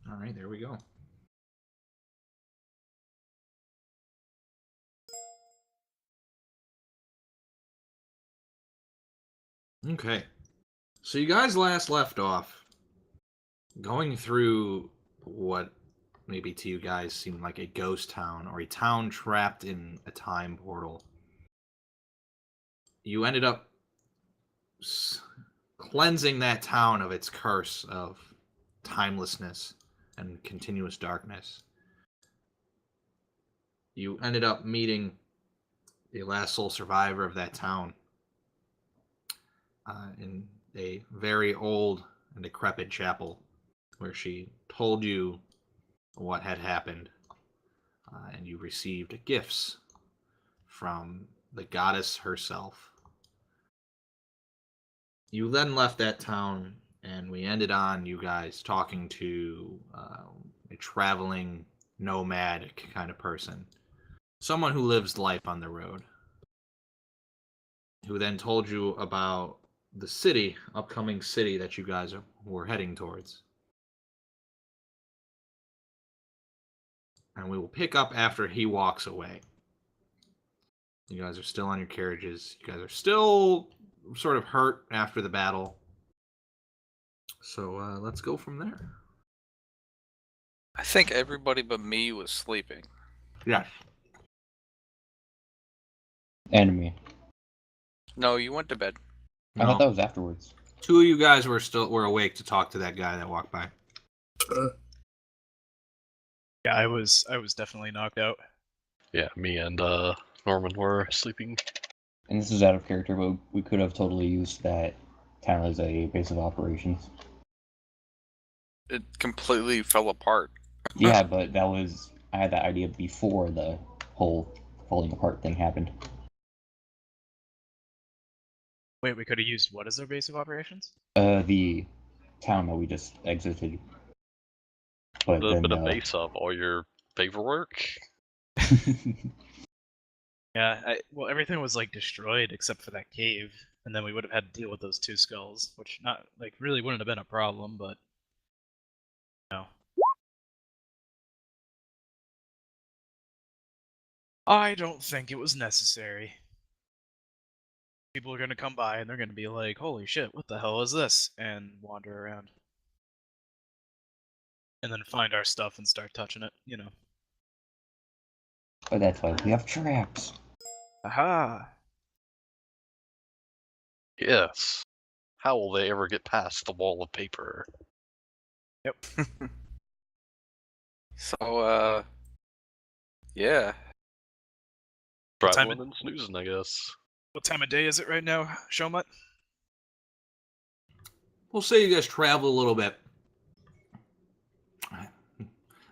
All right, there we go. Okay. So you guys last left off going through what maybe to you guys seemed like a ghost town or a town trapped in a time portal. You ended up cleansing that town of its curse of timelessness and continuous darkness. You ended up meeting the last sole survivor of that town in a very old and decrepit chapel where she told you what had happened, and you received gifts from the goddess herself. You then left that town, and we ended on you guys talking to a traveling nomadic kind of person, someone who lives life on the road, who then told you about the city, upcoming city that you guys were heading towards. And we will pick up after he walks away. You guys are still on your carriages. You guys are still sort of hurt after the battle. So let's go from there. I think everybody but me was sleeping. Yes. And me. No, you went to bed. I thought that was afterwards. Two of you guys were awake to talk to that guy that walked by. Yeah, I was definitely knocked out. Yeah, me and Norman were sleeping. And this is out of character, but we could have totally used that town as a base of operations. It completely fell apart. Yeah, but I had that idea before the whole falling apart thing happened. Wait, we could have used what as our base of operations? The town that we just exited. But A little then, bit of base of all your paperwork. Yeah, well, everything was like destroyed except for that cave, and then we would have had to deal with those two skulls, which really wouldn't have been a problem, but no. I don't think it was necessary. People are gonna come by and they're gonna be like, "Holy shit, what the hell is this?" and wander around, and then find our stuff and start touching it, you know. But that's why we have traps. Aha! Yes. How will they ever get past the wall of paper? Yep. So, yeah. Traveling and snoozing, I guess. What time of day is it right now, Shomut? We'll say you guys travel a little bit.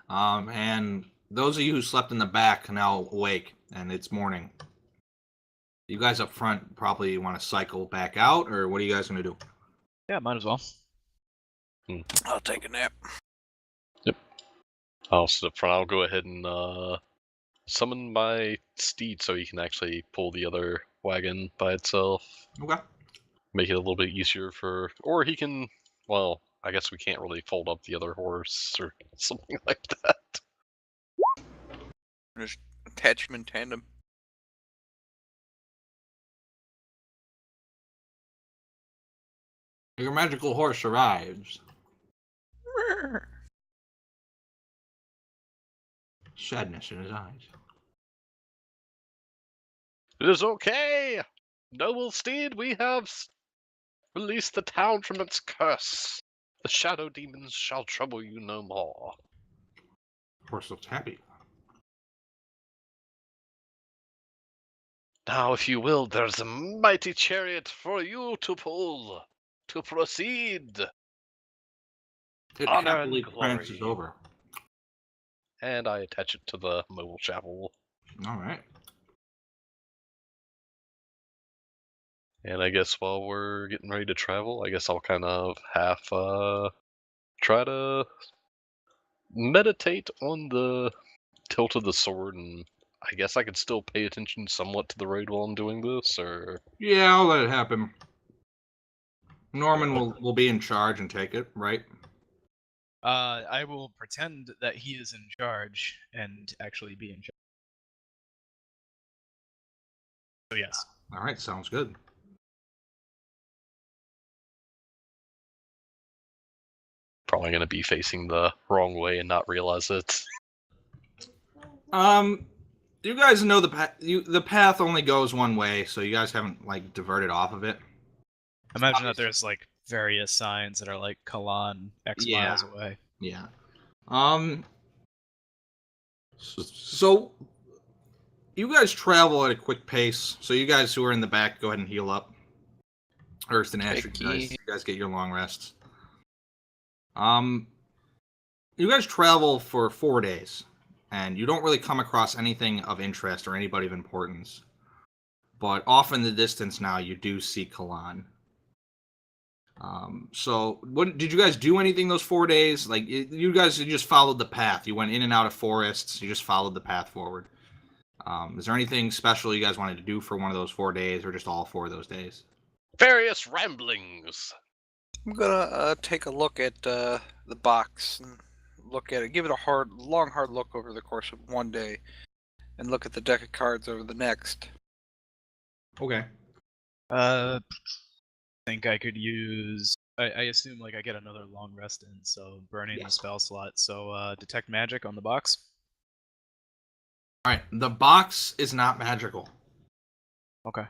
And those of you who slept in the back are now awake, and it's morning. You guys up front probably want to cycle back out, or what are you guys going to do? Yeah, might as well. I'll take a nap. Yep. I'll sit up front. I'll go ahead and summon my steed so he can actually pull the other wagon by itself. Okay. Make it a little bit easier for... Or he can... Well, I guess we can't really fold up the other horse or something like that. Just attach them in tandem. Your magical horse arrives. Sadness in his eyes. It is okay! Noble steed, we have released the town from its curse. The shadow demons shall trouble you no more. Horse looks happy. Now, if you will, there's a mighty chariot for you to pull. To proceed. It Honor and happily glory. prances over. And I attach it to the mobile chapel. All right. And I guess while we're getting ready to travel, I guess I'll kind of half try to meditate on the tilt of the sword, and I guess I could still pay attention somewhat to the road while I'm doing this, or... Yeah, I'll let it happen. Norman will be in charge and take it, right? I will pretend that he is in charge and actually be in charge. So yes. All right, sounds good. Probably gonna be facing the wrong way and not realize it. You guys know the path. The path only goes one way, so you guys haven't like diverted off of it. Imagine that there's like various signs that are like Kalan X Yeah. miles away. Yeah. So you guys travel at a quick pace. So you guys who are in the back, go ahead and heal up. Hurst and Asher, you guys get your long rests. You guys travel for 4 days, and you don't really come across anything of interest or anybody of importance. But off in the distance now, you do see Kalan. So what did you guys do anything those 4 days? Like you guys just followed the path. You went in and out of forests. You just followed the path forward. Is there anything special you guys wanted to do for one of those 4 days, or just all 4 of those days? Various ramblings. I'm gonna take a look at the box and look at it. Give it a long, hard look over the course of one day, and look at the deck of cards over the next. Okay. I think I could use. I assume like I get another long rest in, so burning the spell slot. So detect magic on the box. All right. The box is not magical. Okay.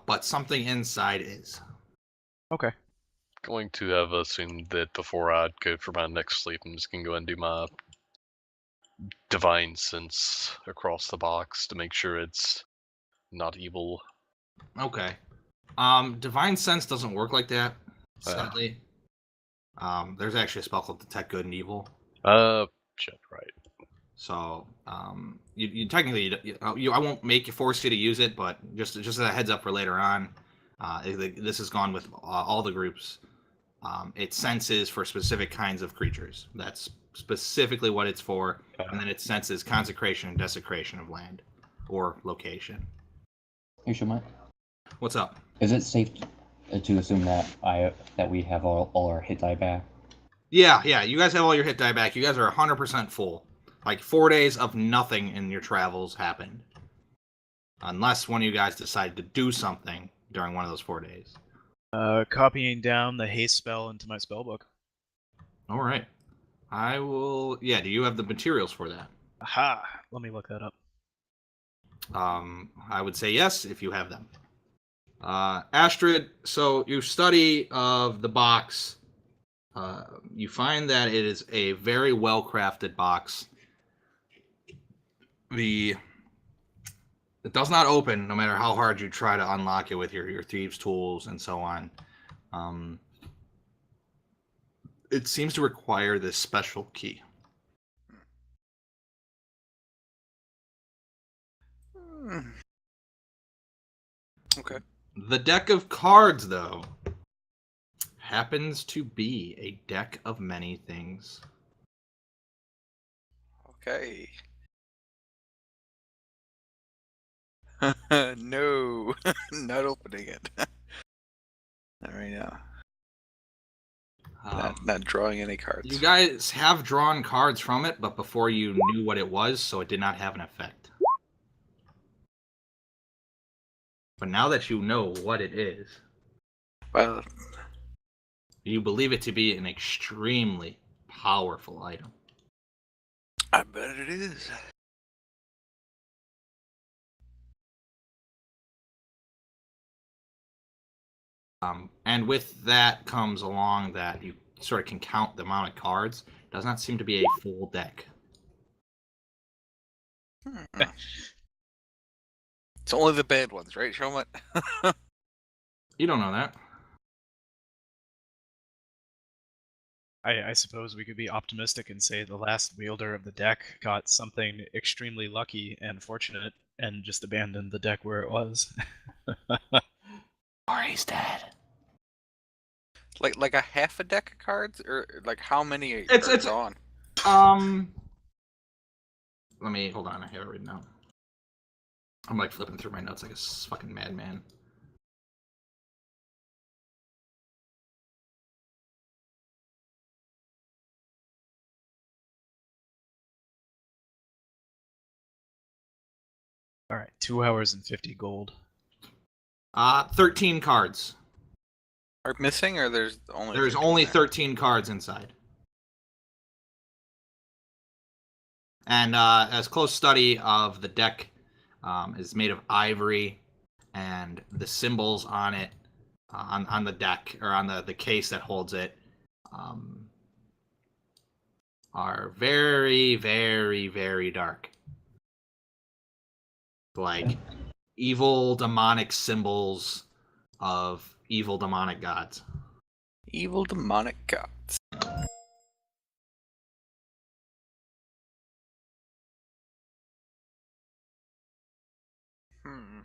But something inside is. Okay. Going to have assumed that before I go for my next sleep, I'm just gonna go and do my divine sense across the box to make sure it's not evil. Okay. Divine sense doesn't work like that, sadly. There's actually a spell called Detect Good and Evil. Shit, right. So, you technically, I won't force you to use it, but just as a heads up for later on, this has gone with all the groups. It senses for specific kinds of creatures. That's specifically what it's for, and then it senses consecration and desecration of land or location. You should mind. What's up? Is it safe to assume that we have all our hit die back? Yeah. You guys have all your hit die back. You guys are 100% full. Like 4 days of nothing in your travels happened, unless one of you guys decided to do something during one of those 4 days. Copying down the haste spell into my spellbook. All right. I will. Yeah. Do you have the materials for that? Aha! Let me look that up. I would say yes if you have them. Astrid, so your study of the box, you find that it is a very well-crafted box. It does not open no matter how hard you try to unlock it with your thieves' tools and so on. It seems to require this special key. Okay. The deck of cards, though, happens to be a deck of many things. Okay. No, not opening it. Not right now. Not drawing any cards. You guys have drawn cards from it, but before you knew what it was, so it did not have an effect. But now that you know what it is, Well, you believe it to be an extremely powerful item. I bet it is. And with that comes along that you sort of can count the amount of cards. Does not seem to be a full deck. It's only the bad ones, right, Showman? You don't know that. I suppose we could be optimistic and say the last wielder of the deck got something extremely lucky and fortunate and just abandoned the deck where it was. Or he's dead. Like a half a deck of cards, or like how many It's drawn? Let me hold on. I have it written out. I'm like flipping through my notes like a fucking madman. All right, 2 hours and 50 gold. 13 cards. Are missing, or there's only There's 13 only there? 13 cards inside. And as close study of the deck is made of ivory, and the symbols on it, on the deck, or on the case that holds it, are very, very, very dark. Like evil demonic symbols of evil demonic gods. Evil demonic gods. Hmm.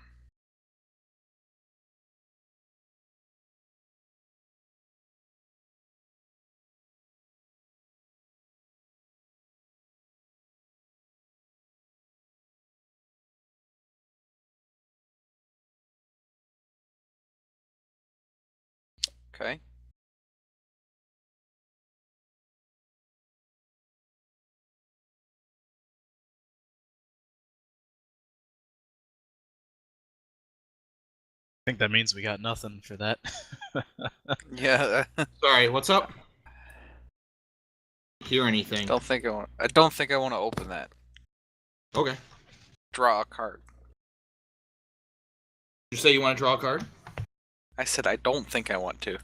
Okay. I think that means we got nothing for that. Yeah. Sorry, what's up? Hear anything? I don't think I want to open that. Okay. Draw a card. You say you want to draw a card? I said I don't think I want to. You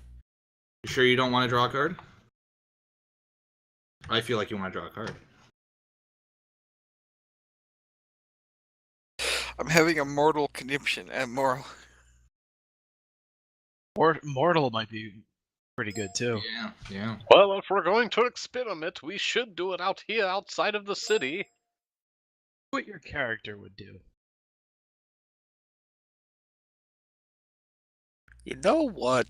sure you don't want to draw a card? I feel like you want to draw a card. I'm having a mortal conniption and moral. Or mortal might be pretty good too. Yeah. Well, if we're going to experiment, we should do it out here outside of the city. What your character would do. You know what?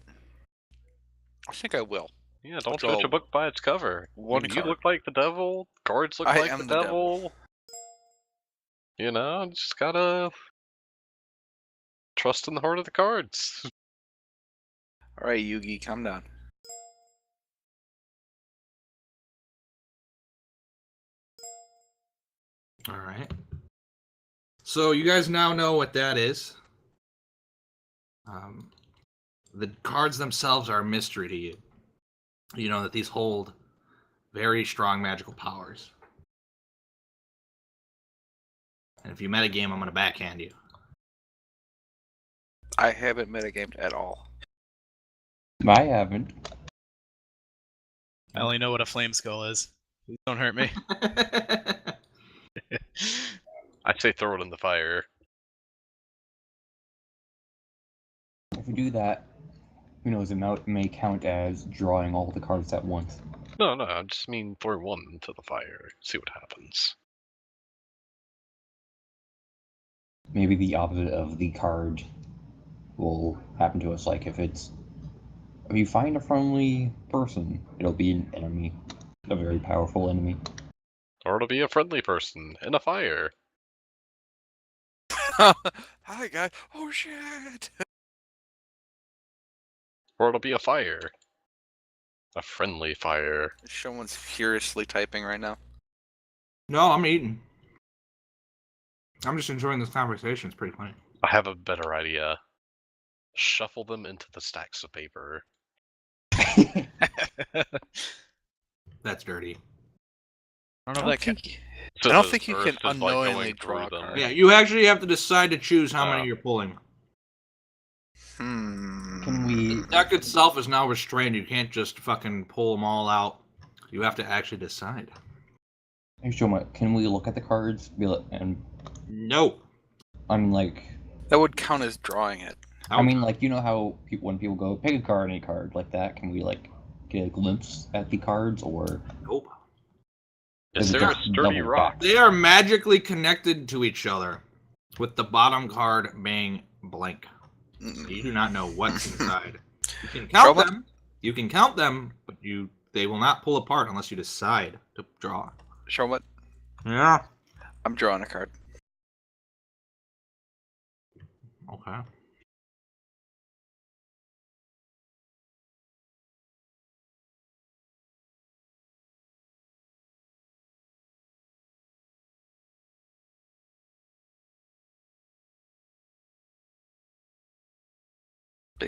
I think I will. Yeah, don't Draw judge a book by its cover. one You card. look like the devil. Cards look I like am the the devil. You know, just gotta trust in the heart of the cards. Alright, Yugi, calm down. All right. So you guys now know what that is. The cards themselves are a mystery to you. You know that these hold very strong magical powers. And if you metagame, I'm going to backhand you. I haven't metagamed at all. I haven't. I only know what a flame skull is. Please don't hurt me. I'd say throw it in the fire. If we do that, who knows, it may count as drawing all the cards at once. No, I just mean throw one into the fire. See what happens. Maybe the opposite of the card will happen to us. Like if you find a friendly person, it'll be an enemy, a very powerful enemy. Or it'll be a friendly person in a fire. Hi, guys. Oh, shit. Or it'll be a fire. A friendly fire. Someone's furiously typing right now. No, I'm eating. I'm just enjoying this conversation. It's pretty funny. I have a better idea. Shuffle them into the stacks of paper. That's dirty. I don't know if that can. I don't think you can Earth is, like, unknowingly going draw a through them. card. Yeah, you actually have to decide to choose how many Oh. you're pulling. Can we? The deck itself is now restrained. You can't just fucking pull them all out. You have to actually decide. Hey, Shoma, can we look at the cards? And No. I mean, like, That would count as drawing it. I mean, like, you know how when people go pick a card, any card like that, can we like get a glimpse at the cards, or Nope. Is it there a just sturdy double rock? back? They are magically connected to each other, with the bottom card being blank. So you do not know what's inside. You can count Trouble? them. You can count them, but they will not pull apart unless you decide to draw. Show what? Yeah. I'm drawing a card. Okay.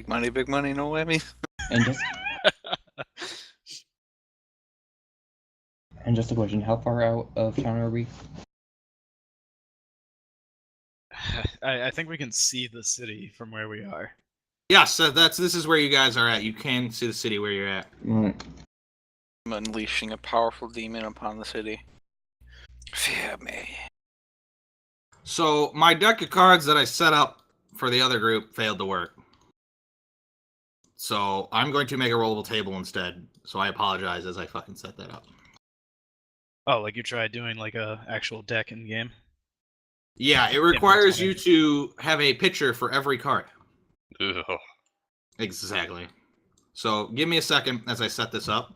Big money, no whammy. And just and just a question: how far out of town are we? I think we can see the city from where we are. Yes, so this is where you guys are at. You can see the city where you're at. Right. I'm unleashing a powerful demon upon the city. Fear me. So my deck of cards that I set up for the other group failed to work. So I'm going to make a rollable table instead. So I apologize as I fucking set that up. Oh, like you tried doing like a actual deck in game? Yeah, it requires you to have a picture for every card. Ugh. Exactly. So give me a second as I set this up.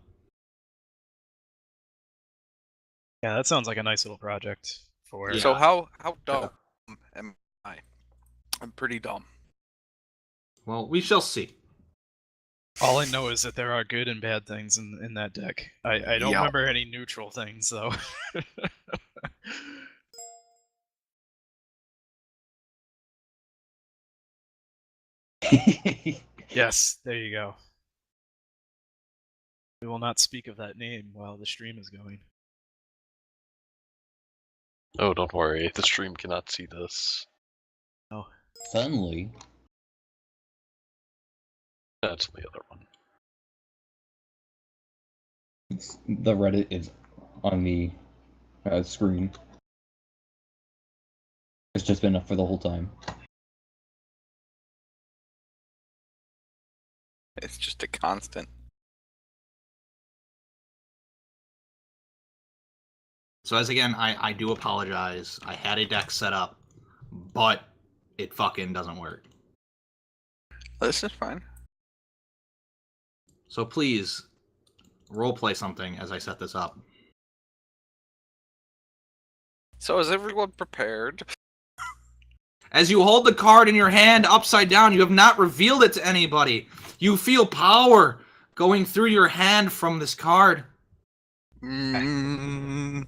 Yeah, that sounds like a nice little project for. Yeah. So how dumb am I? I'm pretty dumb. Well, we shall see. All I know is that there are good and bad things in that deck. I don't Yeah. remember any neutral things though. Yes, there you go. We will not speak of that name while the stream is going. Oh, don't worry. The stream cannot see this. Oh, Suddenly, That's the other one. the Reddit is on the screen. It's just been up for the whole time. It's just a constant. So as again, I do apologize. I had a deck set up, but it fucking doesn't work. This is fine. So please, roleplay something as I set this up. So is everyone prepared? As you hold the card in your hand upside down, you have not revealed it to anybody. You feel power going through your hand from this card. Mm.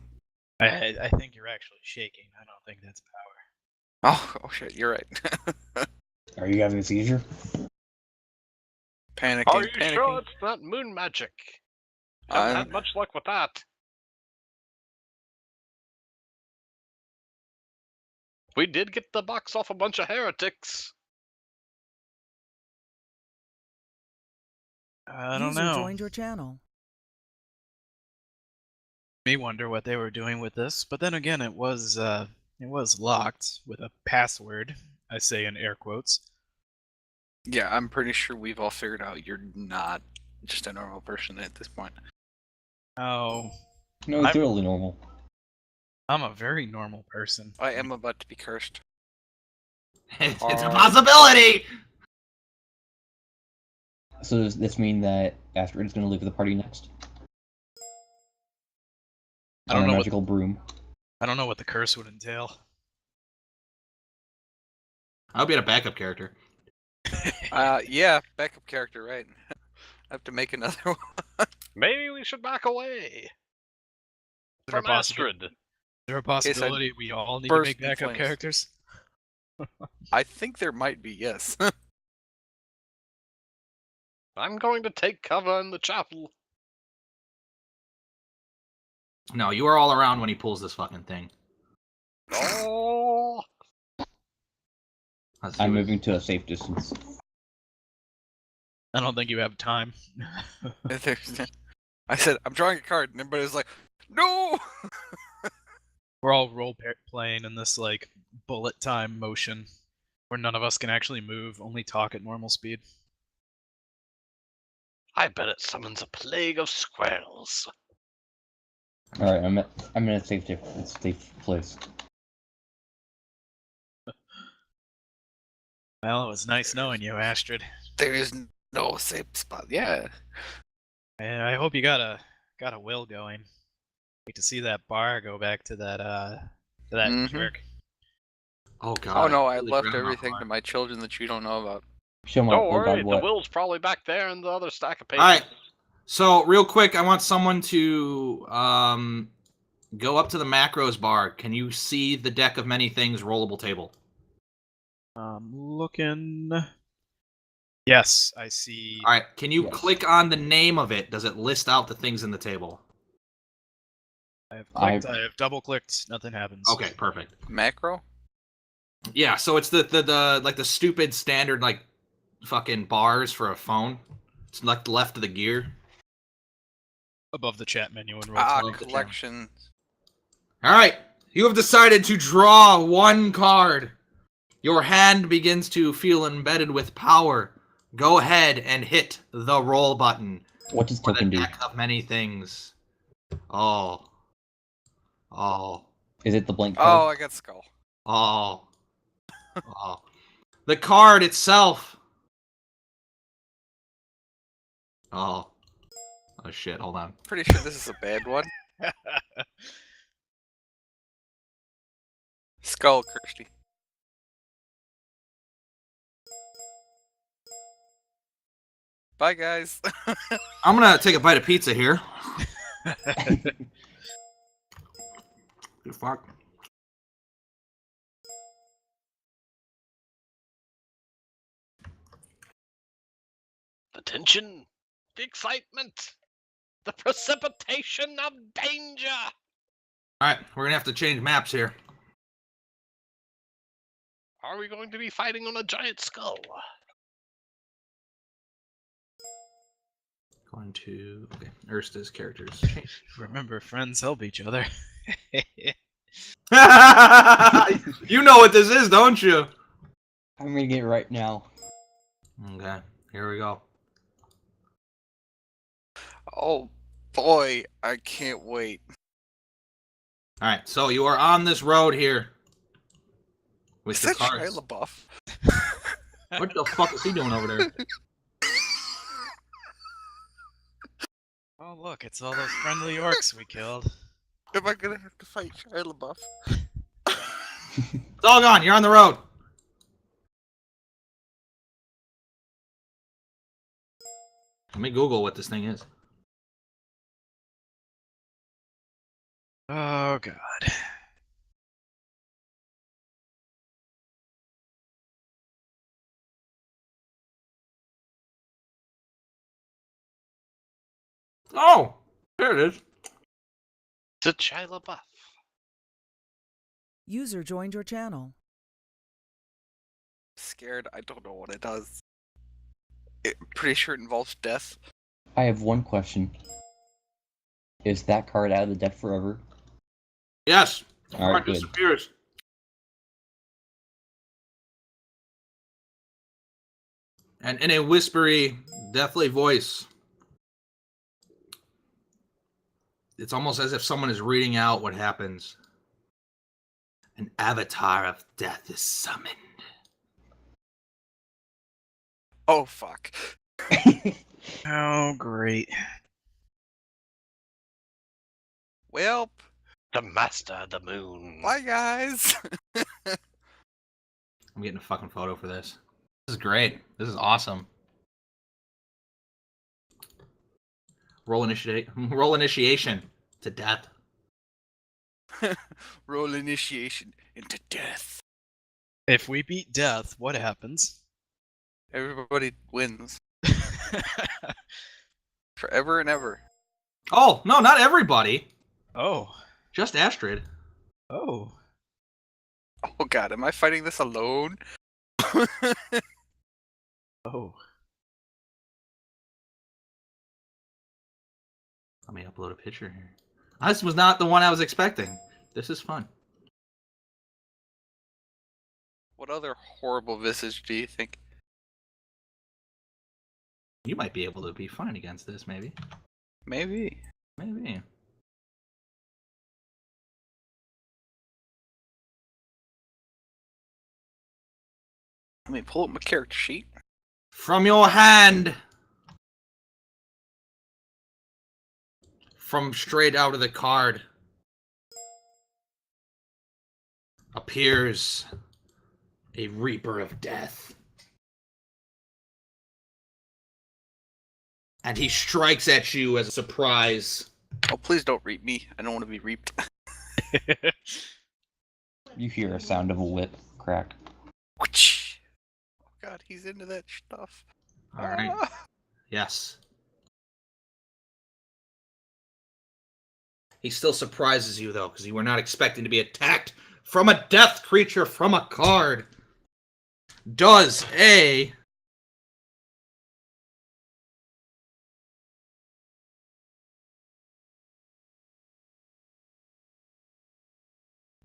I think you're actually shaking. I don't think that's power. Oh shit, you're right. Are you having a seizure? Panicking. Are you panicking. sure it's not moon magic? Haven't I'm- had much luck with that. We did get the box off a bunch of heretics. I don't User know. joined your channel. Me wonder what they were doing with this, but then again, it was locked with a password. I say in air quotes. Yeah, I'm pretty sure we've all figured out you're not just a normal person at this point. Oh, No, it's totally normal. I'm a very normal person. I am about to be cursed. It's a possibility! So does this mean that Astrid's going to leave the party next? I don't On a know magical broom. I don't know what the curse would entail. I hope you had a backup character. Yeah, backup character, right? I have to make another one. Maybe we should back away Is there a from Astrid. Is there a possibility we all need to burst make in backup flames. characters? I think there might be, yes. I'm going to take cover in the chapel. No, you are all around when he pulls this fucking thing. Oh, Let's see I'm what- moving to a safe distance. I don't think you have time. I said, I'm drawing a card, and everybody's like, no! We're all playing in this like bullet time motion, where none of us can actually move, only talk at normal speed. I bet it summons a plague of squirrels. All right, I'm in a safe place. Well, it was nice knowing you, Astrid. There is no safe spot. Yeah. And I hope you got a will going. Hate to see that bar go back to that Mhm. jerk. Oh god. Oh no, I really left forgot about everything that. to my children that you don't know about. Show my Don't oh worry, God, the what? will's probably back there in the other stack of papers. Alright. So, real quick, I want someone to go up to the macros bar. Can you see the deck of many things rollable table? Looking. Yes, I see. All right, can you Yes. click on the name of it? Does it list out the things in the table? I have clicked. I've- I have double clicked. Nothing happens. Okay, perfect. Macro? Yeah, so it's the like the stupid standard like fucking bars for a phone. It's like left of the gear. Above the chat menu and roll. Ah, Love the collection. All right, you have decided to draw one card. Your hand begins to feel embedded with power. Go ahead and hit the roll button. What does For the token do? deck of many things. Oh. Oh. Is it the blank Oh, card? I got skull. Oh. Oh. The card itself. Oh. Oh shit, hold on. Pretty sure this is a bad one. Skull, Kirsty. Bye, guys. I'm gonna take a bite of pizza here. Good fuck. The tension, the excitement, the precipitation of danger. Alright, we're gonna have to change maps here. Are we going to be fighting on a giant skull? Going to okay, Ursta's characters change. Remember, friends help each other. You know what this is, don't you? I'm reading it right now. Okay, here we go. Oh, boy. I can't wait. Alright, so you are on this road here. With Is your that cars. Shia LaBeouf? What the fuck is he doing over there? Oh, look, it's all those friendly orcs we killed. Am I gonna have to fight Shia LaBeouf? It's all gone, you're on the road. Let me Google what this thing is. Oh, God. Oh! There it is. It's Shia LaBeouf. User joined your channel. Scared. I don't know what it does. Pretty sure it involves death. I have one question. Is that card out of the deck forever? Yes. All right, good. Disappears. And in a whispery, deathly voice, it's almost as if someone is reading out what happens. An avatar of death is summoned. Oh, fuck. Oh, great. Well, The Master of the Moon. bye, guys. I'm getting a fucking photo for this. This is great. This is awesome. Roll initiation to death. Roll initiation into death. If we beat death, what happens? Everybody wins. Forever and ever. Oh, no, not everybody. Oh. Just Astrid. Oh. Oh, God. Am I fighting this alone? Oh. Let me upload a picture here. This was not the one I was expecting. This is fun. What other horrible visage do you think? You might be able to be fine against this, maybe. Maybe. Maybe. Let me pull up my character sheet. From your hand. From straight out of the card. Appears a Reaper of Death. And he strikes at you as a surprise. Oh, please don't reap me. I don't want to be reaped. You hear a sound of a whip crack. Oh, God, he's into that stuff. All right. Ah. Yes. He still surprises you, though, because you were not expecting to be attacked from a death creature from a card. Does a...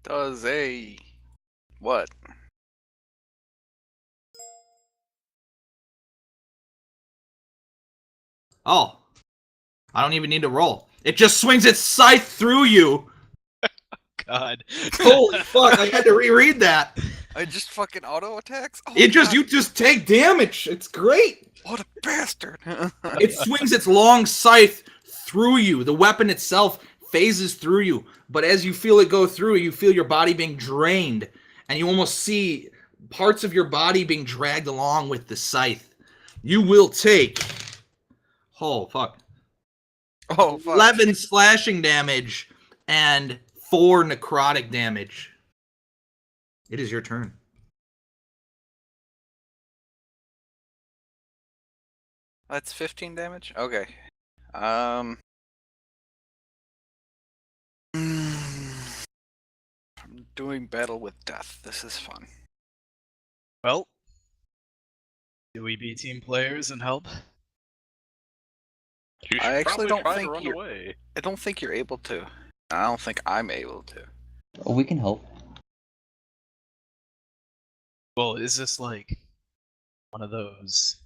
Does a what? Oh. I don't even need to roll. It just swings its scythe through you. God. Holy fuck, I had to reread that. I just fucking auto attacks. Oh, It just God, you just take damage. It's great. what a bastard! It swings its long scythe through you. The weapon itself phases through you, but as you feel it go through, you feel your body being drained, and you almost see parts of your body being dragged along with the scythe. You will take oh fuck. Oh fuck! 11 slashing damage and 4 necrotic damage. It is your turn. That's 15 damage. Okay. I'm doing battle with death. This is fun. Well, do we be team players and help? You should I actually probably don't try to think run you're- away. I don't think you're able to. I don't think I'm able to. Oh, we can help. Well, is this like one of those?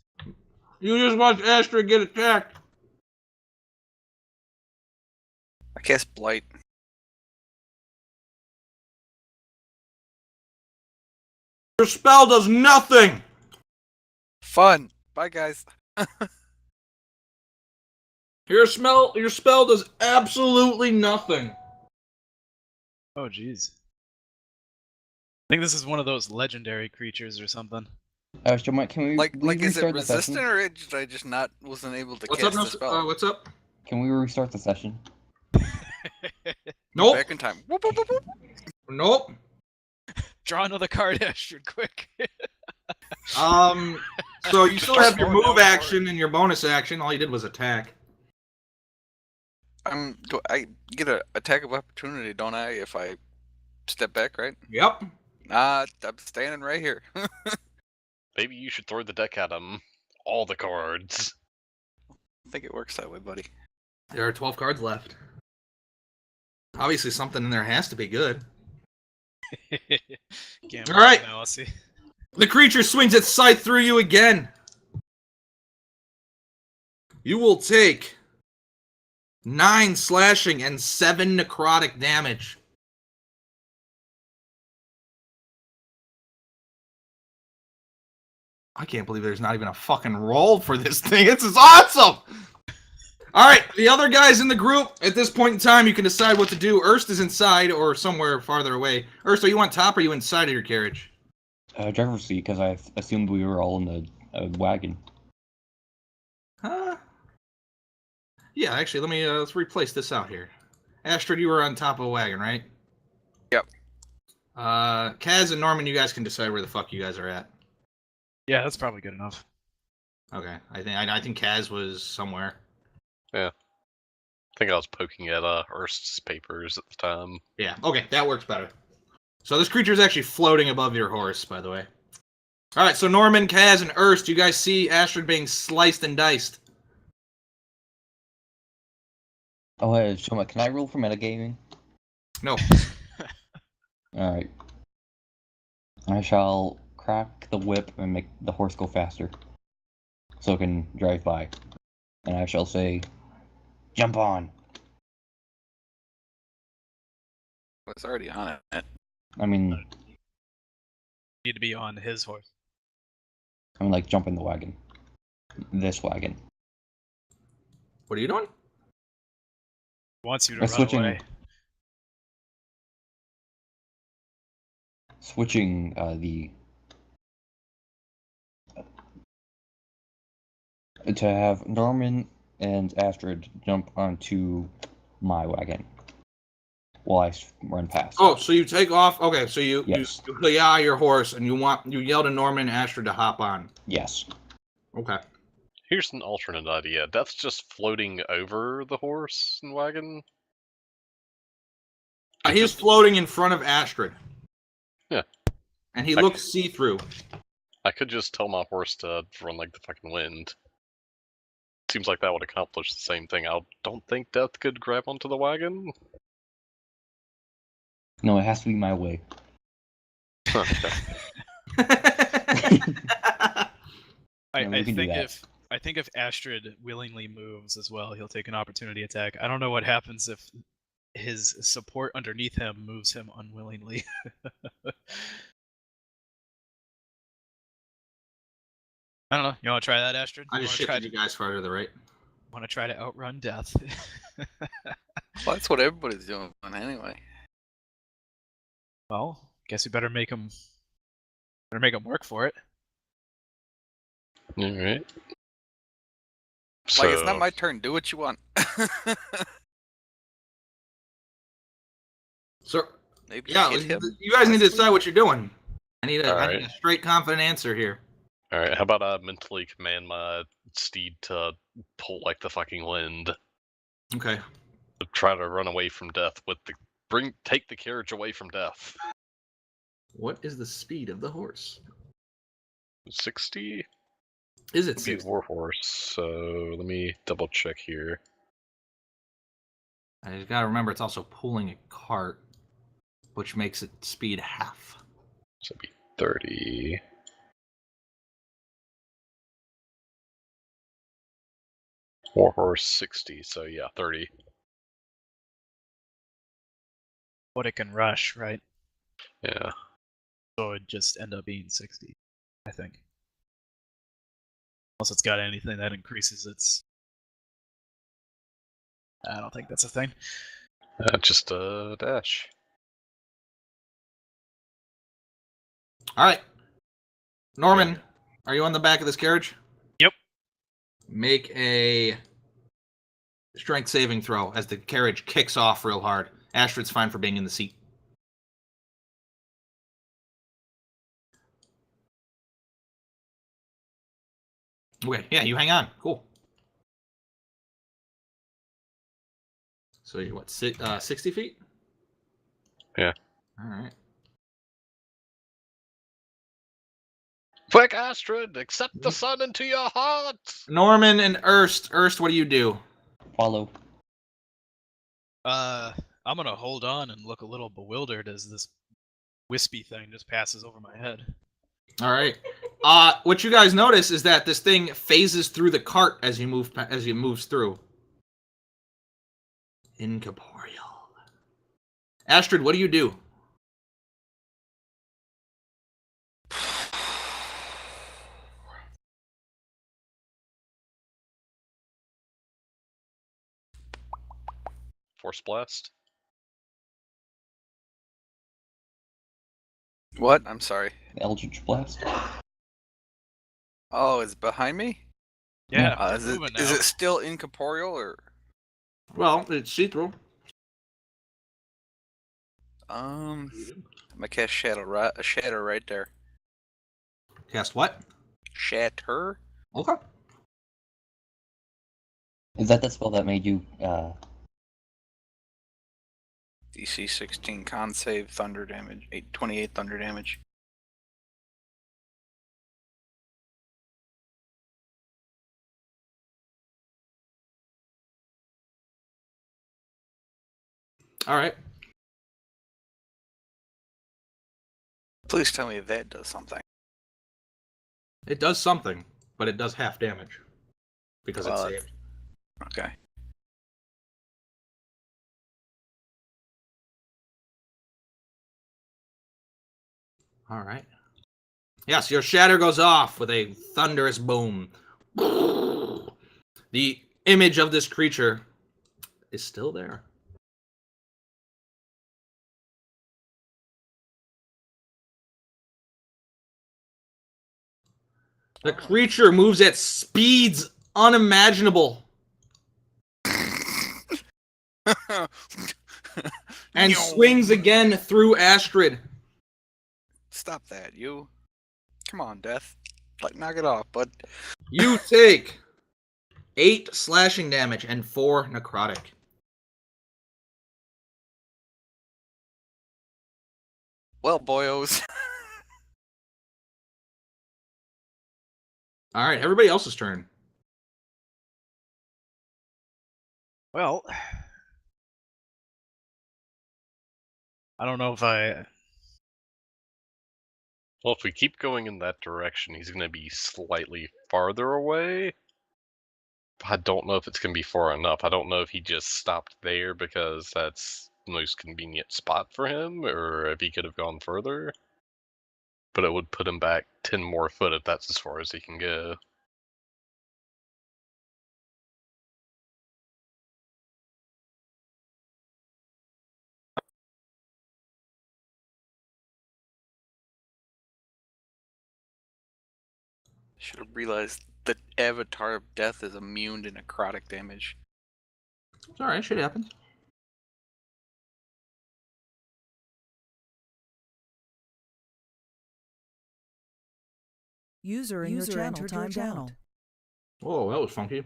You just watch Astra get attacked. I cast Blight. Your spell does nothing. Fun. Bye, guys. Your spell does absolutely nothing. Oh, jeez. I think this is one of those legendary creatures or something. Can we Like, we is it restart the session? resistant, or did I just wasn't able to What's cast up, the spell? what's up? Can we restart the session? Nope. Back in time. Whoop, whoop, whoop, whoop. Nope. Draw another card, Astrid, quick. So you still have your Oh, move no, action and your bonus action. All you did was attack. Do I get an attack of opportunity, don't I, if I step back, right? Yep. I'm standing right here. Maybe you should throw the deck at him. All the cards. I think it works that way, buddy. There are 12 cards left. Obviously, something in there has to be good. Gamble All right. analysis. The creature swings its scythe through you again. You will take 9 slashing and 7 necrotic damage. I can't believe there's not even a fucking roll for this thing. This is awesome! Alright, the other guys in the group, at this point in time, you can decide what to do. Erst is inside or somewhere farther away. Erst, are you on top or are you inside of your carriage? Driver's seat, because I assumed we were all in the wagon. Huh? Yeah, actually, let's replace this out here. Astrid, you were on top of a wagon, right? Yep. Kaz and Norman, you guys can decide where the fuck you guys are at. Yeah, that's probably good enough. Okay, I think Kaz was somewhere. I think I was poking at Erst's papers at the time. Yeah, okay, that works better. So this creature is actually floating above your horse, by the way. All right, so Norman, Kaz, and Erst, you guys see Astrid being sliced and diced. Oh, hey, Shoma, can I roll for metagaming? No. Alright. I shall crack the whip and make the horse go faster, so it can drive by. And I shall say, jump on! It's already on it. I mean, Need to be on his horse. like, jump in the wagon. This wagon. What are you doing? Wants you to We're run switching. away. Switching, to have Norman and Astrid jump onto my wagon while I run past. Oh, so you take off. Okay, so you Yes. you yell your horse and you yell to Norman and Astrid to hop on. Yes. Okay. Here's an alternate idea. Death's just floating over the horse and wagon. He's floating in front of Astrid. Yeah. And he looks see-through. I could just tell my horse to run like the fucking wind. Seems like that would accomplish the same thing. I don't think Death could grab onto the wagon. No, it has to be my way. Okay. I think if Astrid willingly moves as well, he'll take an opportunity attack. I don't know what happens if his support underneath him moves him unwillingly. I don't know. You want to try that, Astrid? I just shifted you guys farther to the right. Want to try to outrun Death? Well, that's what everybody's doing anyway. Well, guess you better make him work for it. All right. Like, it's not my turn. Do what you want. So, Maybe yeah, hit him. you guys need to decide what you're doing. I need All a right. straight, confident answer here. All right. How about I mentally command my steed to pull like the fucking wind, Okay. to try to run away from Death with the take the carriage away from Death. What is the speed of the horse? 60. Is it It'd be a 60? war horse. So let me double check here. And you gotta remember, it's also pulling a cart, which makes it speed half. So it'd be 30. War horse 60. So yeah, 30. But it can rush, right? Yeah. So it'd just end up being 60, I think. Unless it's got anything that increases its... I don't think that's a thing. Just a dash. All right. Norman, are you on the back of this carriage? Yep. Make a strength saving throw as the carriage kicks off real hard. Astrid's fine for being in the seat. Okay, yeah, you hang on. Cool. So you're what, 60 feet? Yeah. All right. Quick, Astrid, accept the sun into your heart! Norman and Erst. Erst, what do you do? Follow. I'm gonna hold on and look a little bewildered as this wispy thing just passes over my head. All right. What you guys notice is that this thing phases through the cart as you moves through. Incorporeal. Astrid, what do you do? Force blast. What? I'm sorry. Eldritch Blast. Oh, it's behind me? Yeah, Is moving now. it still incorporeal or? Well, it's see-through. I'm gonna cast shatter right there. Cast what? Shatter. Okay. Is that the spell that made you DC 16 con save, thunder damage, 28 thunder damage. All right. Please tell me that does something. It does something, but it does half damage because it's saved. Okay. All right. Yes, your shatter goes off with a thunderous boom. The image of this creature is still there. The creature moves at speeds unimaginable and swings again through Astrid. Stop that, you. Come on, Death. Like, knock it off, bud. You take 8 slashing damage and 4 necrotic. Well, boyos. All right, everybody else's turn. Well, I don't know if I. Well, if we keep going in that direction, he's going to be slightly farther away. I don't know if it's going to be far enough. I don't know if he just stopped there because that's the most convenient spot for him, or if he could have gone further. But it would put him back 10 more foot if that's as far as he can go. Should have realized the Avatar of Death is immune to necrotic damage. It's all right. Shit happens. User in your channel timed out. Whoa, that was funky.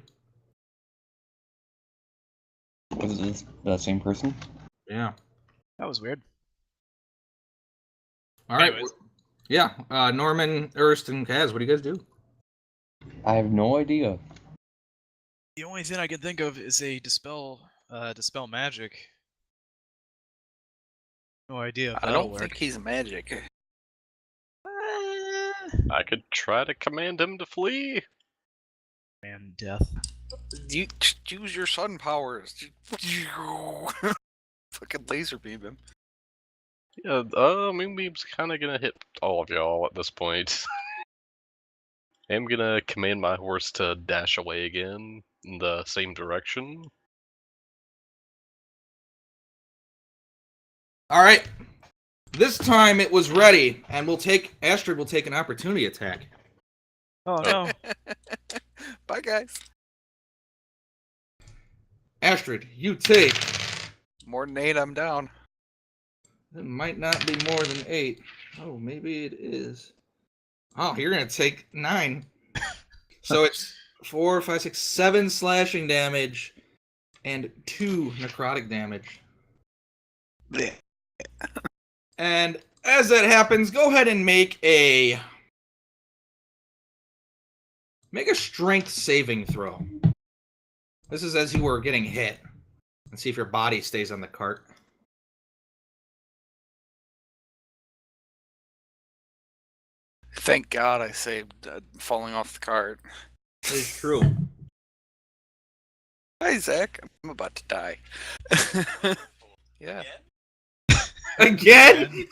Was this the same person? Yeah. That was weird. All right. Anyways. Yeah. Norman, Ernst, and Kaz, what do you guys do? I have no idea. The only thing I can think of is a dispel magic. No idea if I that'll don't work. think he's magic. I could try to command him to flee. Man, death. You use your sun powers. Fucking laser beam him. Yeah, Moonbeam's kind of gonna hit all of y'all at this point. I'm gonna command my horse to dash away again in the same direction. All right. This time it was ready, and Astrid will take an opportunity attack. Oh no. Bye, guys. Astrid, you take. More than 8, I'm down. It might not be more than 8. Oh, maybe it is. Oh, you're gonna take 9. So it's 4, 5, 6, 7 slashing damage and 2 necrotic damage. Blech. And as that happens, go ahead and make a strength saving throw. This is as you were getting hit. And see if your body stays on the cart. Thank God I saved falling off the cart. That is true. Hi, Zach. I'm about to die. Yeah. Again?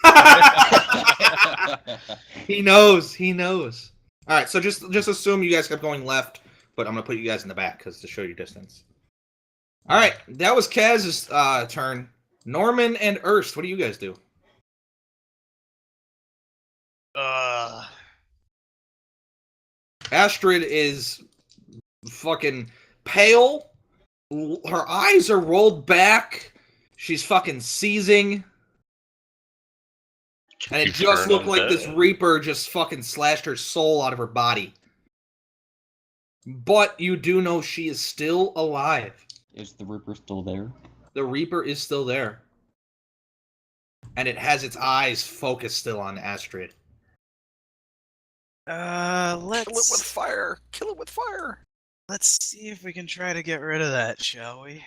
He knows. All right, so just assume you guys kept going left, but I'm going to put you guys in the back to show you distance. All right, that was Kaz's turn. Norman and Ernst, what do you guys do? Astrid is fucking pale. Her eyes are rolled back. She's fucking seizing. And it just looked like this Reaper just fucking slashed her soul out of her body. But you do know she is still alive. Is the Reaper still there? The Reaper is still there. And it has its eyes focused still on Astrid. Kill it with fire. Kill it with fire. Let's see if we can try to get rid of that, shall we?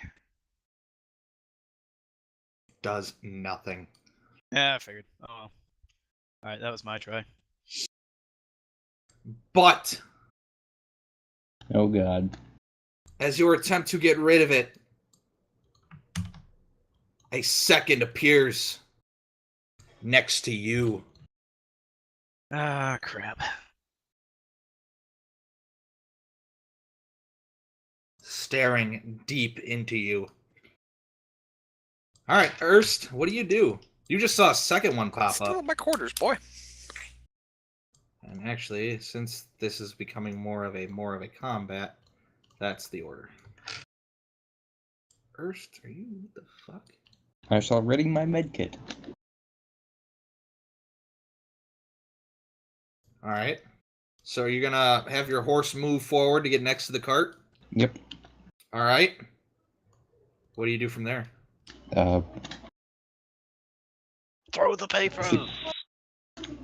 Does nothing. Yeah, I figured. Oh well. Alright, that was my try. But Oh god. as your attempt to get rid of it, a second appears next to you. Ah, crap. Staring deep into you. All right, Ernst, what do? You just saw a second one pop Still up. in my quarters, boy. And actually, since this is becoming more of a combat, that's the order. Ernst, are you what the fuck? I saw ready my medkit. All right. So you're gonna have your horse move forward to get next to the cart? Yep. All right. What do you do from there? Throw the papers!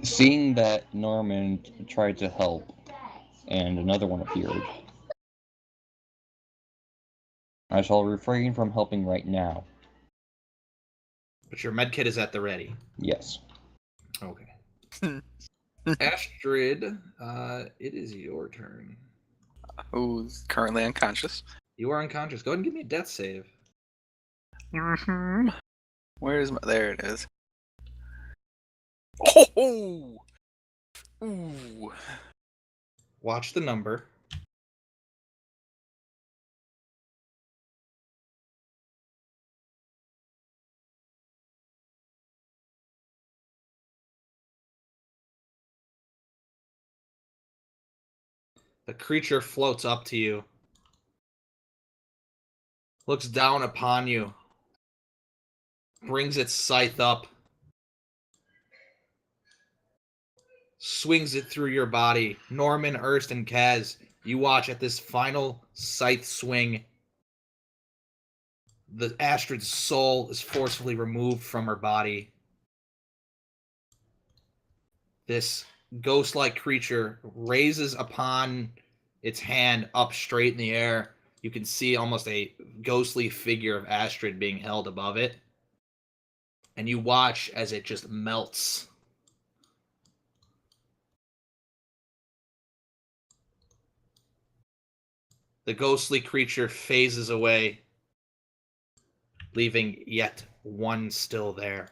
Seeing that Norman tried to help, and another one appeared, I shall refrain from helping right now. But your med kit is at the ready. Yes. Okay. Astrid, it is your turn. Who's currently unconscious. You are unconscious. Go ahead and give me a death save. Mm-hmm. Where's my... There it is. Oh! Ooh. Watch the number. The creature floats up to you, looks down upon you, brings its scythe up, swings it through your body. Norman, Erst, and Kaz, you watch at this final scythe swing. The Astrid's soul is forcefully removed from her body. This ghost-like creature raises upon its hand up straight in the air. You can see almost a ghostly figure of Astrid being held above it. And you watch as it just melts. The ghostly creature phases away, leaving yet one still there.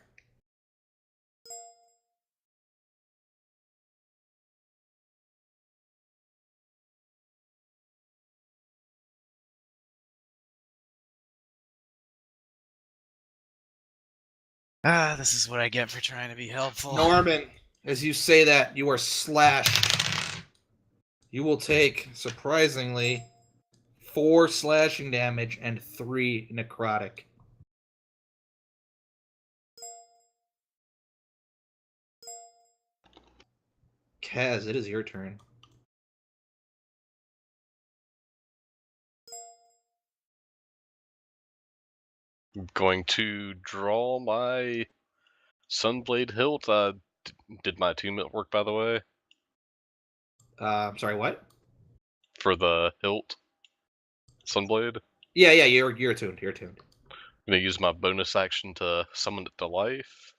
Ah, this is what I get for trying to be helpful. Norman, as you say that, you are slashed. You will take, surprisingly, 4 slashing damage and 3 necrotic. Kaz, it is your turn. I'm going to draw my Sunblade hilt. Did my attunement work, by the way? I'm sorry, what? For the hilt? Sunblade? Yeah, you're attuned. You're attuned. I'm gonna use my bonus action to summon it to life.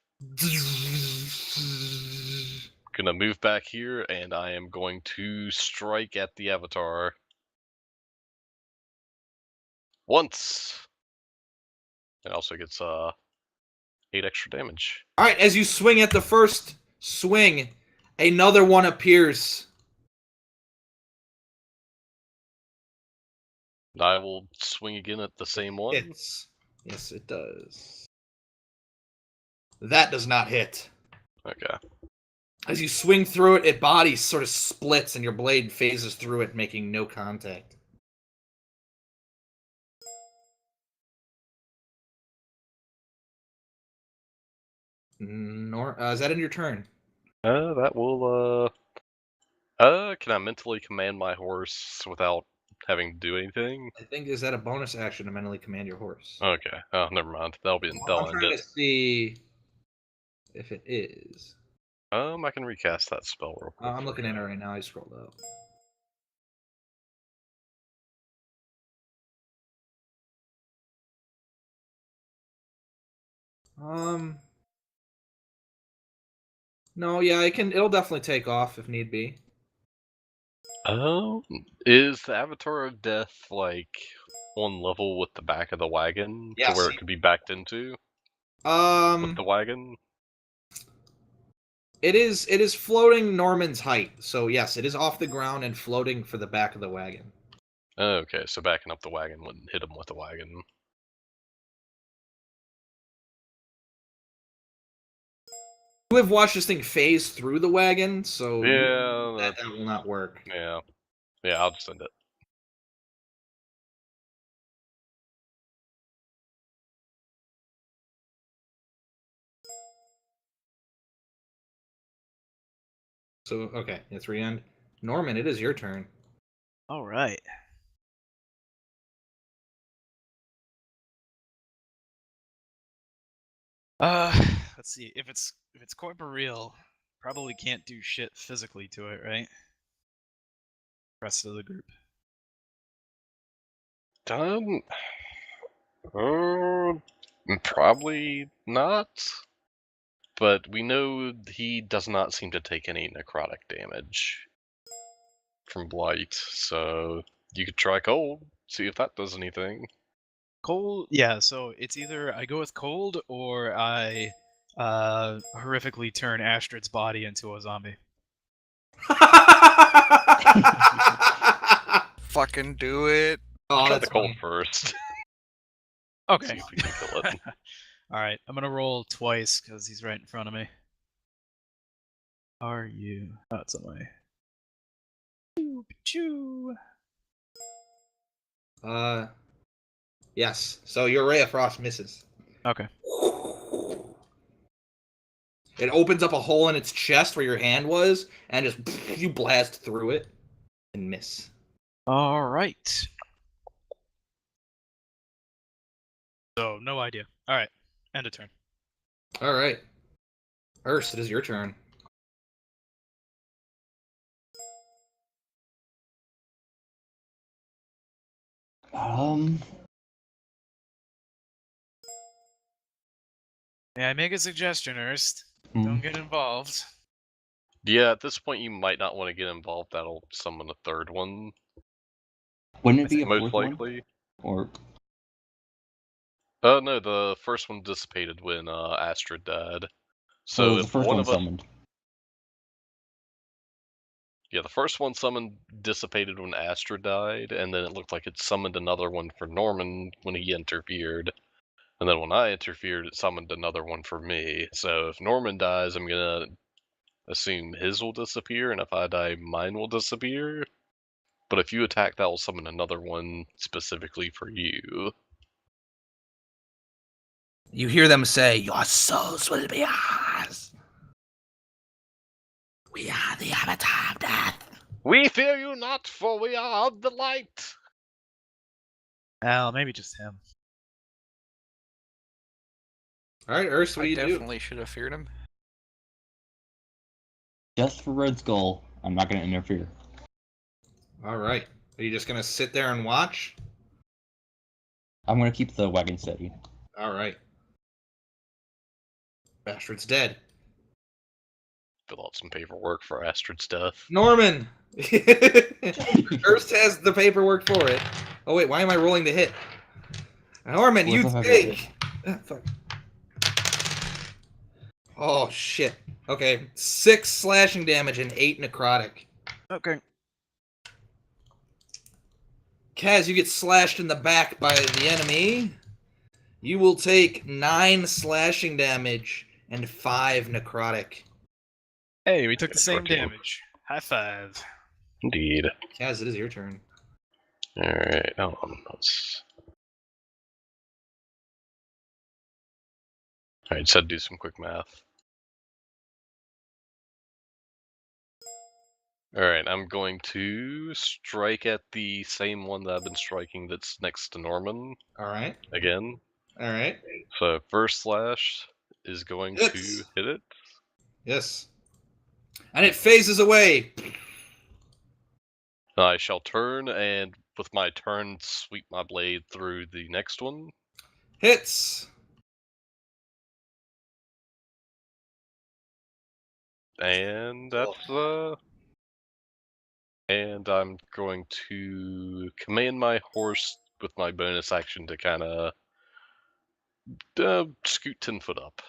Gonna move back here, and I am going to strike at the avatar. Once! It also gets 8 extra damage. All right, as you swing at the first swing, another one appears. I will swing again at the same one. Hits. Yes, it does. That does not hit. Okay. As you swing through it, its body sort of splits and your blade phases through it, making no contact. Is that in your turn? That will, can I mentally command my horse without having to do anything? I think, is that a bonus action to mentally command your horse? Okay. Oh, never mind. That'll I'm end trying it. to see if it is. I can recast that spell real quick. I'm looking at it right now. I scrolled up. No, yeah, it'll definitely take off if need be. Oh, is the Avatar of Death like on level with the back of the wagon to Yes. where it could be backed into with the wagon? It is floating Norman's height. So yes, it is off the ground and floating for the back of the wagon. Okay, so backing up the wagon wouldn't hit him with the wagon. You have watched this thing phase through the wagon, so Yeah, that will not work. yeah, I'll just end it. So okay, it's re-end. Norman, it is your turn. All right. Let's see. If it's corporeal, probably can't do shit physically to it, right? Rest of the group. Done. Probably not. But we know he does not seem to take any necrotic damage from blight, so you could try cold, see if that does anything. Cold, yeah. So it's either I go with cold or I horrifically turn Astrid's body into a zombie. Fucking do it. Oh, Try that's the cold funny. first. Okay. See if we can kill it. All right, I'm gonna roll twice because he's right in front of me. Are you? Oh, it's on my. Choo. Yes. So your ray of frost misses. Okay. It opens up a hole in its chest where your hand was, and just you blast through it and miss. All right. So no idea. All right, end of turn. All right, Urs, it is your turn. May I make a suggestion, Ernst? Don't get involved. Yeah, at this point you might not want to get involved. That'll summon a third one. Wouldn't it be a Most fourth likely. one? Or No, the first one dissipated when Astrid died. so So the if first one one of us, summoned. yeah, the first one summoned dissipated when Astrid died, and then it looked like it summoned another one for Norman when he interfered. And then when I interfered, it summoned another one for me. So if Norman dies, I'm gonna assume his will disappear, and if I die, mine will disappear. But if you attack, that will summon another one specifically for you. You hear them say, "Your souls will be ours. We are the Avatar of Death." We fear you not, for we are of the light. Well, maybe just him. All right, Urs, what do I you do? definitely should have feared him. Just for Red Skull, I'm not going to interfere. All right, are you just gonna sit there and watch? I'm going to keep the wagon steady. All right. Bastard's dead. Fill out some paperwork for Astrid's death. Norman! Urs has the paperwork for it. Oh, wait, why am I rolling the hit? Norman, What you the fuck think! Fuck. Oh, shit. Okay, 6 slashing damage and 8 necrotic. Okay. Kaz, you get slashed in the back by the enemy. You will take 9 slashing damage and 5 necrotic. Hey, we took the same 14. damage. High five. Indeed. Kaz, it is your turn. Alright, let's... Alright, so do some quick math. Alright, I'm going to strike at the same one that I've been striking that's next to Norman All right. again. All right. So first slash is going to Hits. hit it. Yes. And it phases away. I shall turn and with my turn sweep my blade through the next one. Hits. And that's and I'm going to command my horse with my bonus action to kind of scoot 10 foot up.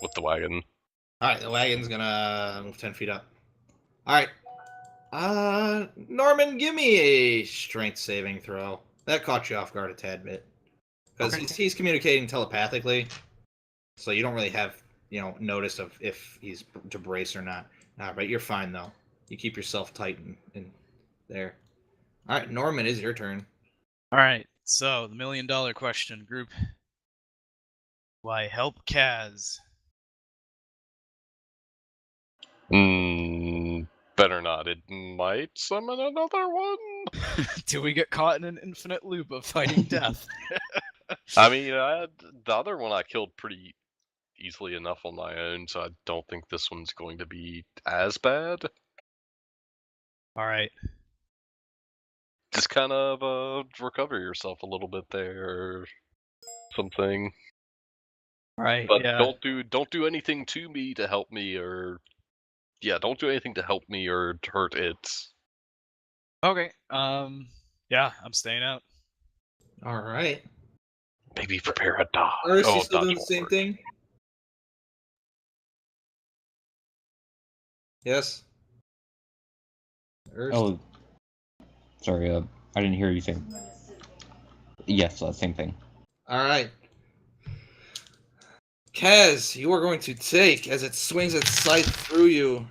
With the wagon. All right, the wagon's gonna move 10 feet up. All right. Norman, give me a strength saving throw. That caught you off guard a tad bit. Because he's communicating telepathically, so you don't really have, notice of if he's to brace or not. Nah, but you're fine, though. You keep yourself tight in there. All right, Norman, it is your turn. All right. So the $1 million question, group. Why help Kaz? Better not. It might summon another one. Till we get caught in an infinite loop of fighting death. I mean, the other one I killed pretty easily enough on my own, so I don't think this one's going to be as bad. Alright. Just kind of recover yourself a little bit there, or something. Right, But yeah. don't do anything to me to help me, or don't do anything to help me or hurt it. Okay, yeah, I'm staying out. All right. Maybe prepare a dodge. Ernest, you Oh, still dodge doing the won't same work. thing? Yes. Ernest? Oh, sorry. I didn't hear you say. Yes, same thing. All right. Kaz, you are going to take, as it swings its scythe through you.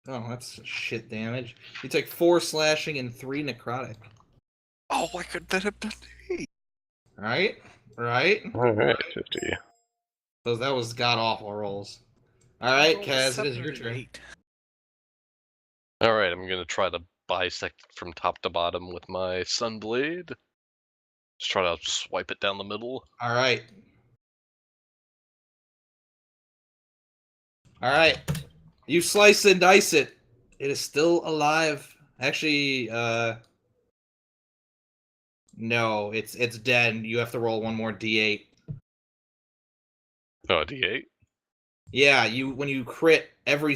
Oh, that's shit damage. You take 4 slashing and 3 necrotic. Oh, why could that have done me? Right? Right? Alright, 50. So that was god-awful rolls. Alright, Rolled a Kaz, it 7 is your and an turn. 8. Alright, I'm gonna try to bisect it from top to bottom with my Sunblade. Just try to swipe it down the middle. Alright. Alright. You slice and dice it. It is still alive. Actually, no, it's dead. You have to roll one more d8. Oh, D8? Yeah, when you crit, every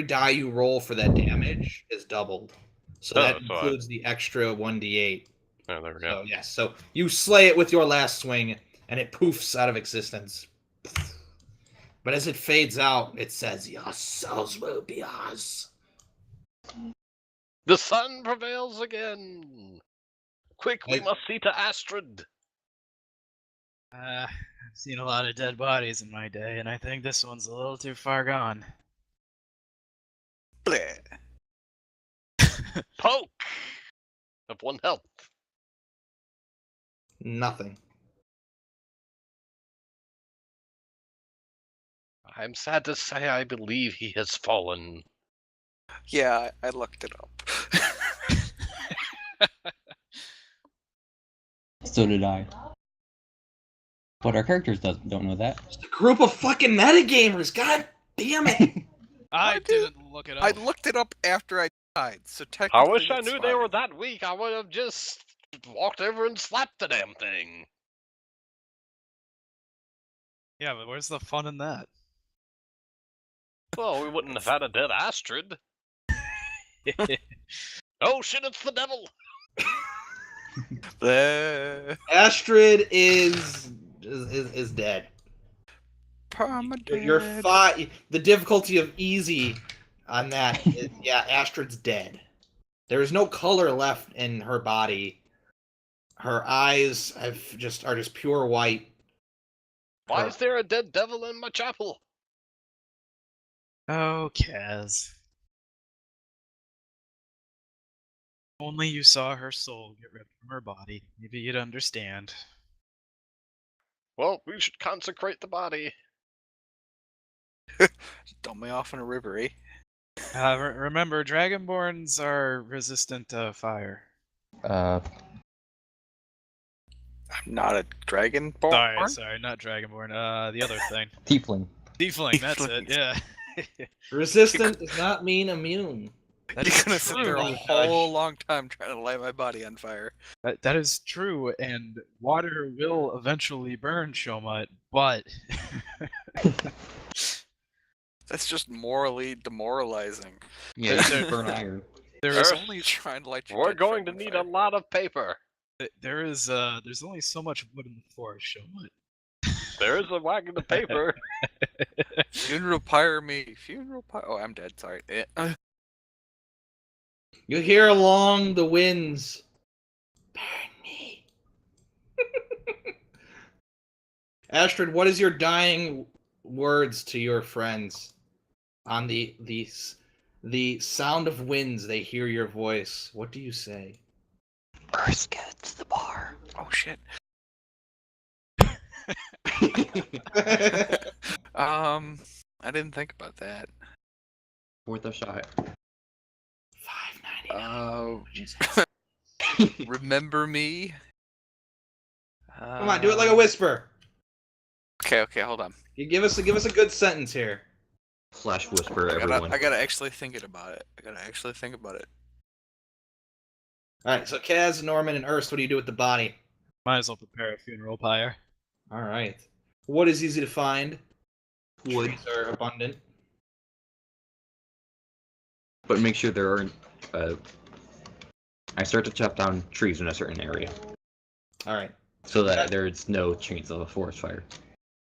die you roll for that damage is doubled. So that Oh, so includes the extra 1d8. Oh, there we go. So yes, so you slay it with your last swing, and it poofs out of existence. But as it fades out, it says, "Your souls will be ours." The sun prevails again! Quick, we I- must see to Astrid! I've seen a lot of dead bodies in my day, and I think this one's a little too far gone. Bleh. Poke! Of 1 health. Nothing. I'm sad to say I believe he has fallen. Yeah, I looked it up. So did I. But our characters don't know that. Just a group of fucking metagamers. God damn it! I didn't look it up. I looked it up after I died, so I technically wish I it's knew they fine. were that weak. I would have just walked over and slapped the damn thing. Yeah, but where's the fun in that? Well, we wouldn't have had a dead Astrid. Oh shit, it's the devil! Bleh. Astrid is dead. Permadead. You're fine. The difficulty of easy on that is, yeah, Astrid's dead. There is no color left in her body. Her eyes are just pure white. Why Her- is there a dead devil in my chapel? Oh, Kaz. Only you saw her soul get ripped from her body. Maybe you'd understand. Well, we should consecrate the body. Dump me off in a river, eh? Remember, Dragonborns are resistant to fire. I'm not a dragonborn. Sorry, not Dragonborn. The other thing. Tiefling. Tiefling, that's it, yeah. Resistant does not mean immune. That You're is gonna sit there a true. whole long time trying to light my body on fire. That is true, and water will eventually burn Shomut, but That's just morally demoralizing. Yeah, you can burn iron. there Earth. is Only only trying to light your We're dead going friend to on need a fire. lot of paper. there's only so much wood in the forest, Shomut. There is a wagon of paper. Funeral pyre me. Funeral pyre. Oh, I'm dead. Sorry. You hear along the winds, "Burn me." Astrid, what is your dying words to your friends? On the sound of winds, they hear your voice. What do you say? Earth gets the bar. Oh shit. I didn't think about that. Worth a shot. $5.99. Uh, Remember me? Come on, do it like a whisper. Okay, hold on. You give us a good sentence here. Slash whisper, everyone. I gotta actually think about it. All right, so Kaz, Norman, and Ernst, what do you do with the body? Might as well prepare a funeral pyre. All right. Wood is easy to find. Wood. Trees are abundant. But make sure there aren't. I start to chop down trees in a certain area All right. so that there's no chance of a forest fire.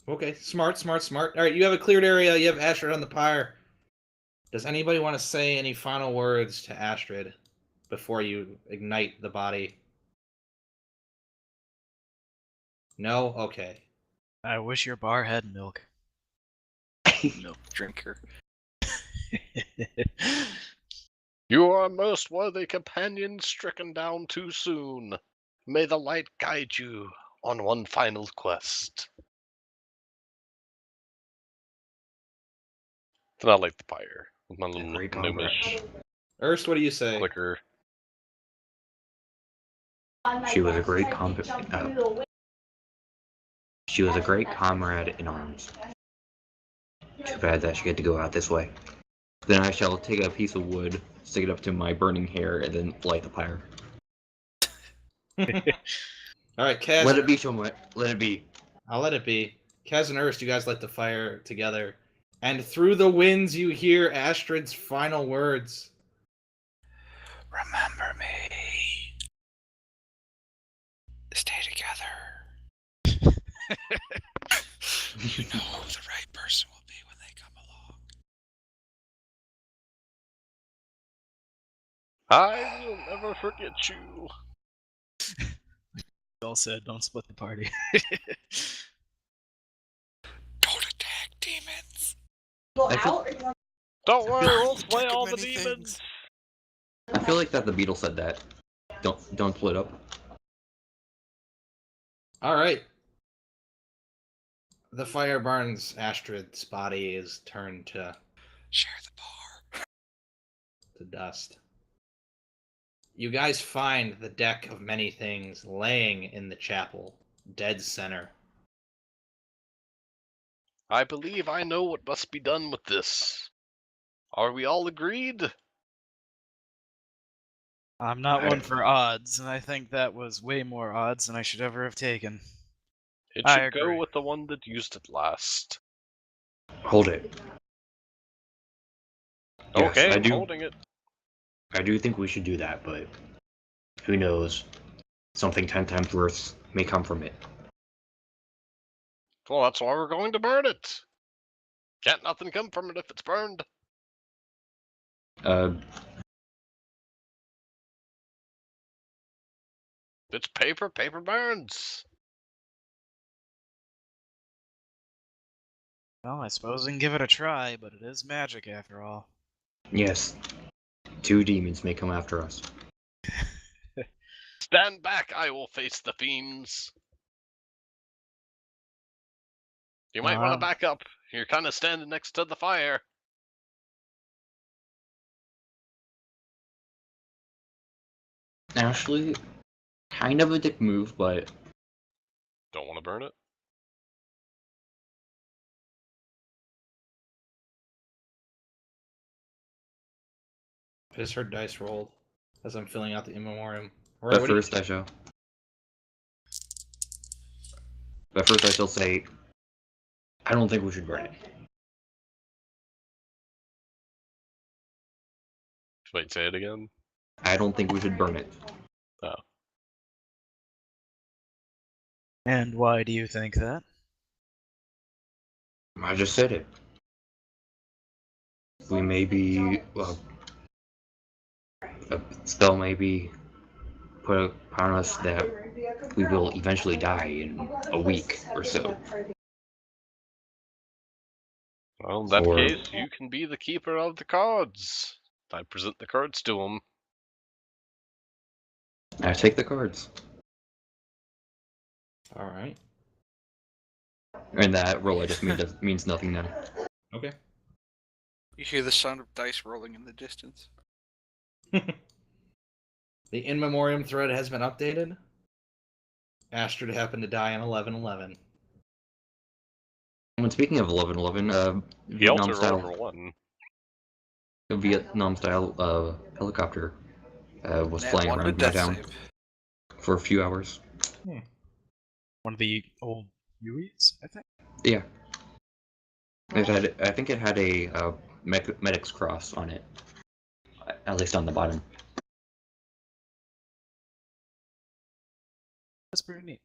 Okay, smart. All right, you have a cleared area. You have Astrid on the pyre. Does anybody want to say any final words to Astrid before you ignite the body? No? Okay. I wish your bar had milk. Milk drinker. You are a most worthy companion stricken down too soon. May the light guide you on one final quest. Then I light the fire with my little Great gnomish Ernst, what do you say? clicker. She was a great she was a great comrade in arms. Too bad that she had to go out this way. Then I shall take a piece of wood, stick it up to my burning hair, and then light the fire. All right, Kaz. Let it be, Shumway. Let it be. I'll let it be. Kaz and Ernst, you guys light the fire together. And through the winds, you hear Astrid's final words. Remember me. Stay together. You know who the right person will be when they come along. I will never forget you. All said, don't split the party. Don't attack demons. Don't worry, we'll slay Think of all the many demons. things. I feel like that the Beatles said that. Don't split up. All right. The fire burns. Astrid's body is turned to Share the bar. dust. You guys find the deck of many things laying in the chapel, dead center. I believe I know what must be done with this. Are we all agreed? I'm not one for odds, and I think that was way more odds than I should ever have taken. It I should go agree. with the one that used it last. Hold it. Yes, Okay, I I'm do. holding it. I do think we should do that, but who knows? Something 10 times worse may come from it. Well, that's why we're going to burn it. Can't nothing come from it if it's burned. It's paper, paper burns. Well, I suppose we can give it a try, but it is magic after all. Yes. 2 demons may come after us. Stand back, I will face the fiends. You might want to back up. You're kind of standing next to the fire. Actually, kind of a dick move, but Don't want to burn it? I just heard dice rolled as I'm filling out the in memoriam. but first I shall. But first I shall say, I don't think we should burn it. Wait, say it again? I don't think we should burn it. Oh. And why do you think that? I just said it. We may be, well, a spell may be put upon us that we will eventually die in a week or so. Well, in that Or- case, you can be the keeper of the cards. I present the cards to him. I take the cards. All right. And that roll I just made means nothing now. Okay. You hear the sound of dice rolling in the distance. The in memoriam thread has been updated. Astrid happened to die on 11/11. When speaking of 11/11, He also Vietnam rolled style, a 1. Vietnam style helicopter was Nat flying one to around my death town save. for a few hours. One of the old UEs, I think. Yeah. I think it had a medic's cross on it, at least on the bottom. That's pretty neat.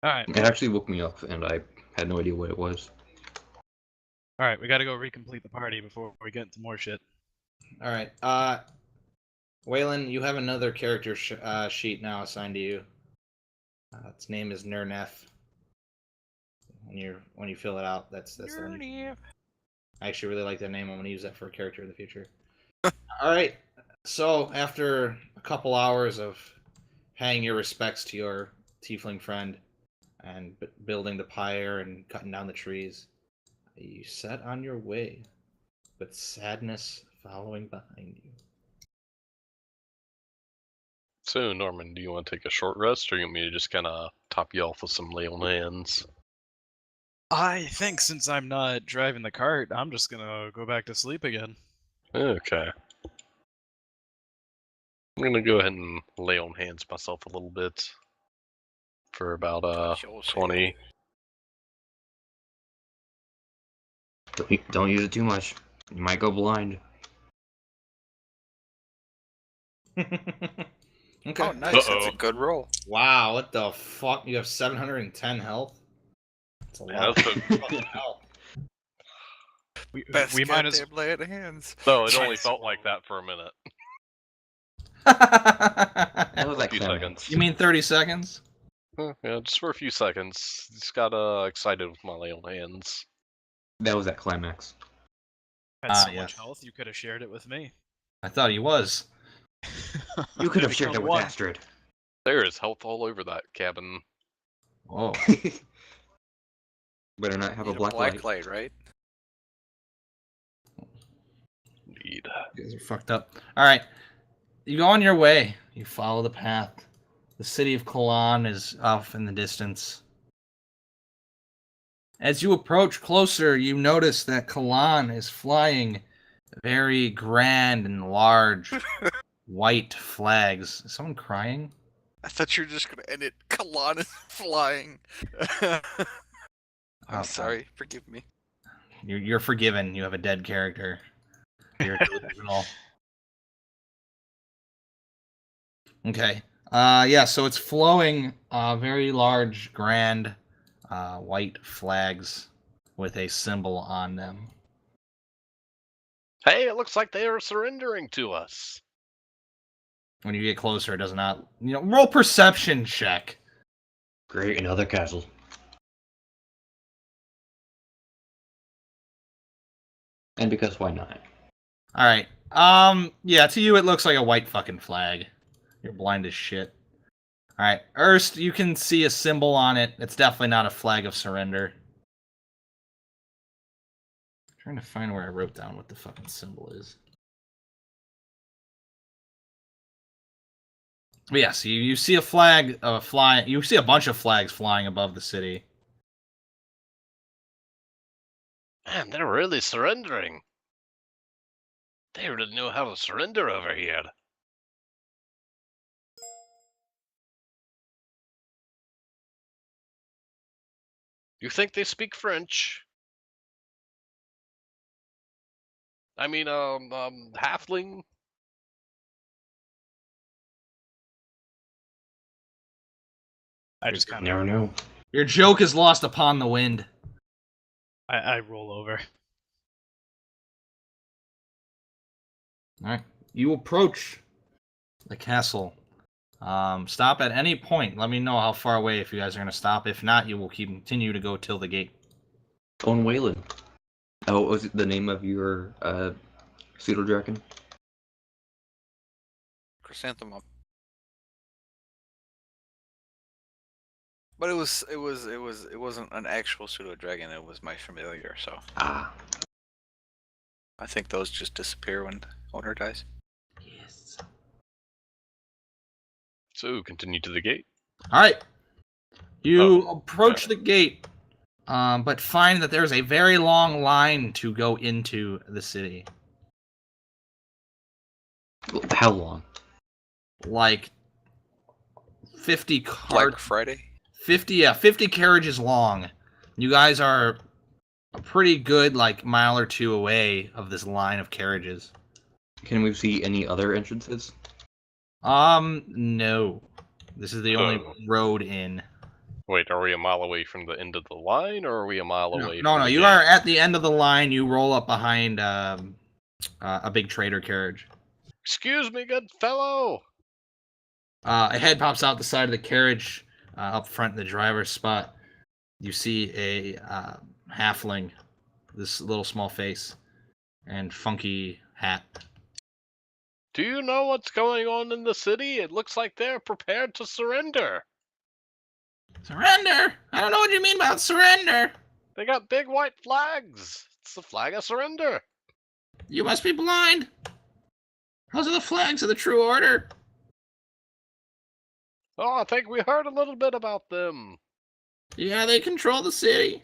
Alright. It actually woke me up, and I had no idea what it was. Alright, we gotta go recomplete the party before we get into more shit. All right. Waylon, you have another character sheet now assigned to you. Its name is Nernef. When you fill it out, that's the one. I actually really like that name. I'm going to use that for a character in the future. All right. So after a couple hours of paying your respects to your tiefling friend and building the pyre and cutting down the trees, you set on your way with sadness following behind you. So, Norman, do you want to take a short rest, or you want me to just kind of top you off with some lay on hands? I think since I'm not driving the cart, I'm just gonna go back to sleep again. Okay. I'm gonna go ahead and lay on hands myself a little bit for about Sure, 20. Don't use it too much. You might go blind. Okay. Oh, nice. That's a Uh-oh. good roll. Wow, what the fuck? You have 710 health? That's a Yeah, lot that's of a- fucking health. Best we might as goddamn lay of hands. No, it only felt like that for a minute. That was A like few climax. seconds. You mean 30 seconds? Yeah, just for a few seconds. Just got excited with my lay on hands. That was that climax. had so yes. much health, you could have shared it with me. I thought he was. You could have It shared it becomes with one. Astrid. There is health all over that cabin. Whoa. Better not have a Need black light. light, right? Indeed. You guys are fucked up. All right. You go on your way. You follow the path. The city of Kalan is off in the distance. As you approach closer, you notice that Kalan is flying very grand and large white flags. Is someone crying? I thought you were just gonna end it. Kalan is flying. I'm Oh, sorry. Forgive me. You're forgiven. You have a dead character. You're delusional. Okay. Yeah, so it's flowing very large, grand white flags with a symbol on them. Hey, it looks like they are surrendering to us. When you get closer, it does not... roll perception check. Great, another castle. And because why not? All right. Yeah, to you it looks like a white fucking flag. You're blind as shit. All right. Erst, you can see a symbol on it. It's definitely not a flag of surrender. I'm trying to find where I wrote down what the fucking symbol is. But yeah, so you see a flag flying. You see a bunch of flags flying above the city. Man, they're really surrendering. They really know how to surrender over here. You think they speak French? I mean, halfling? I just kind of Never know. Your joke is lost upon the wind. I roll over. All right. You approach the castle. Stop at any point. Let me know how far away if you guys are going to stop. If not, you will continue to go till the gate. On Waylon. Oh, what was it the name of your pseudo dragon? Chrysanthemum. But it wasn't an actual pseudo dragon. It was my familiar. So Ah. I think those just disappear when the owner dies. Yes. So continue to the gate. All right. You Oh, approach the gate, but find that there's a very long line to go into the city. How long? Like 50 cart Black Friday. 50 carriages long. You guys are a pretty good like mile or two away of this line of carriages. Can we see any other entrances? No. This is the only Oh. road in. Wait, are we a mile away from the end of the line, or are we a mile away No, from no, the you gate? are at the end of the line. You roll up behind a big trader carriage. Excuse me, good fellow! A head pops out the side of the carriage up front in the driver's spot. You see a halfling, this little small face, and funky hat. Do you know what's going on in the city? It looks like they're prepared to surrender. Surrender? I don't know what you mean about surrender. They got big white flags. It's the flag of surrender. You must be blind. Those are the flags of the True Order. Oh, I think we heard a little bit about them. Yeah, they control the city.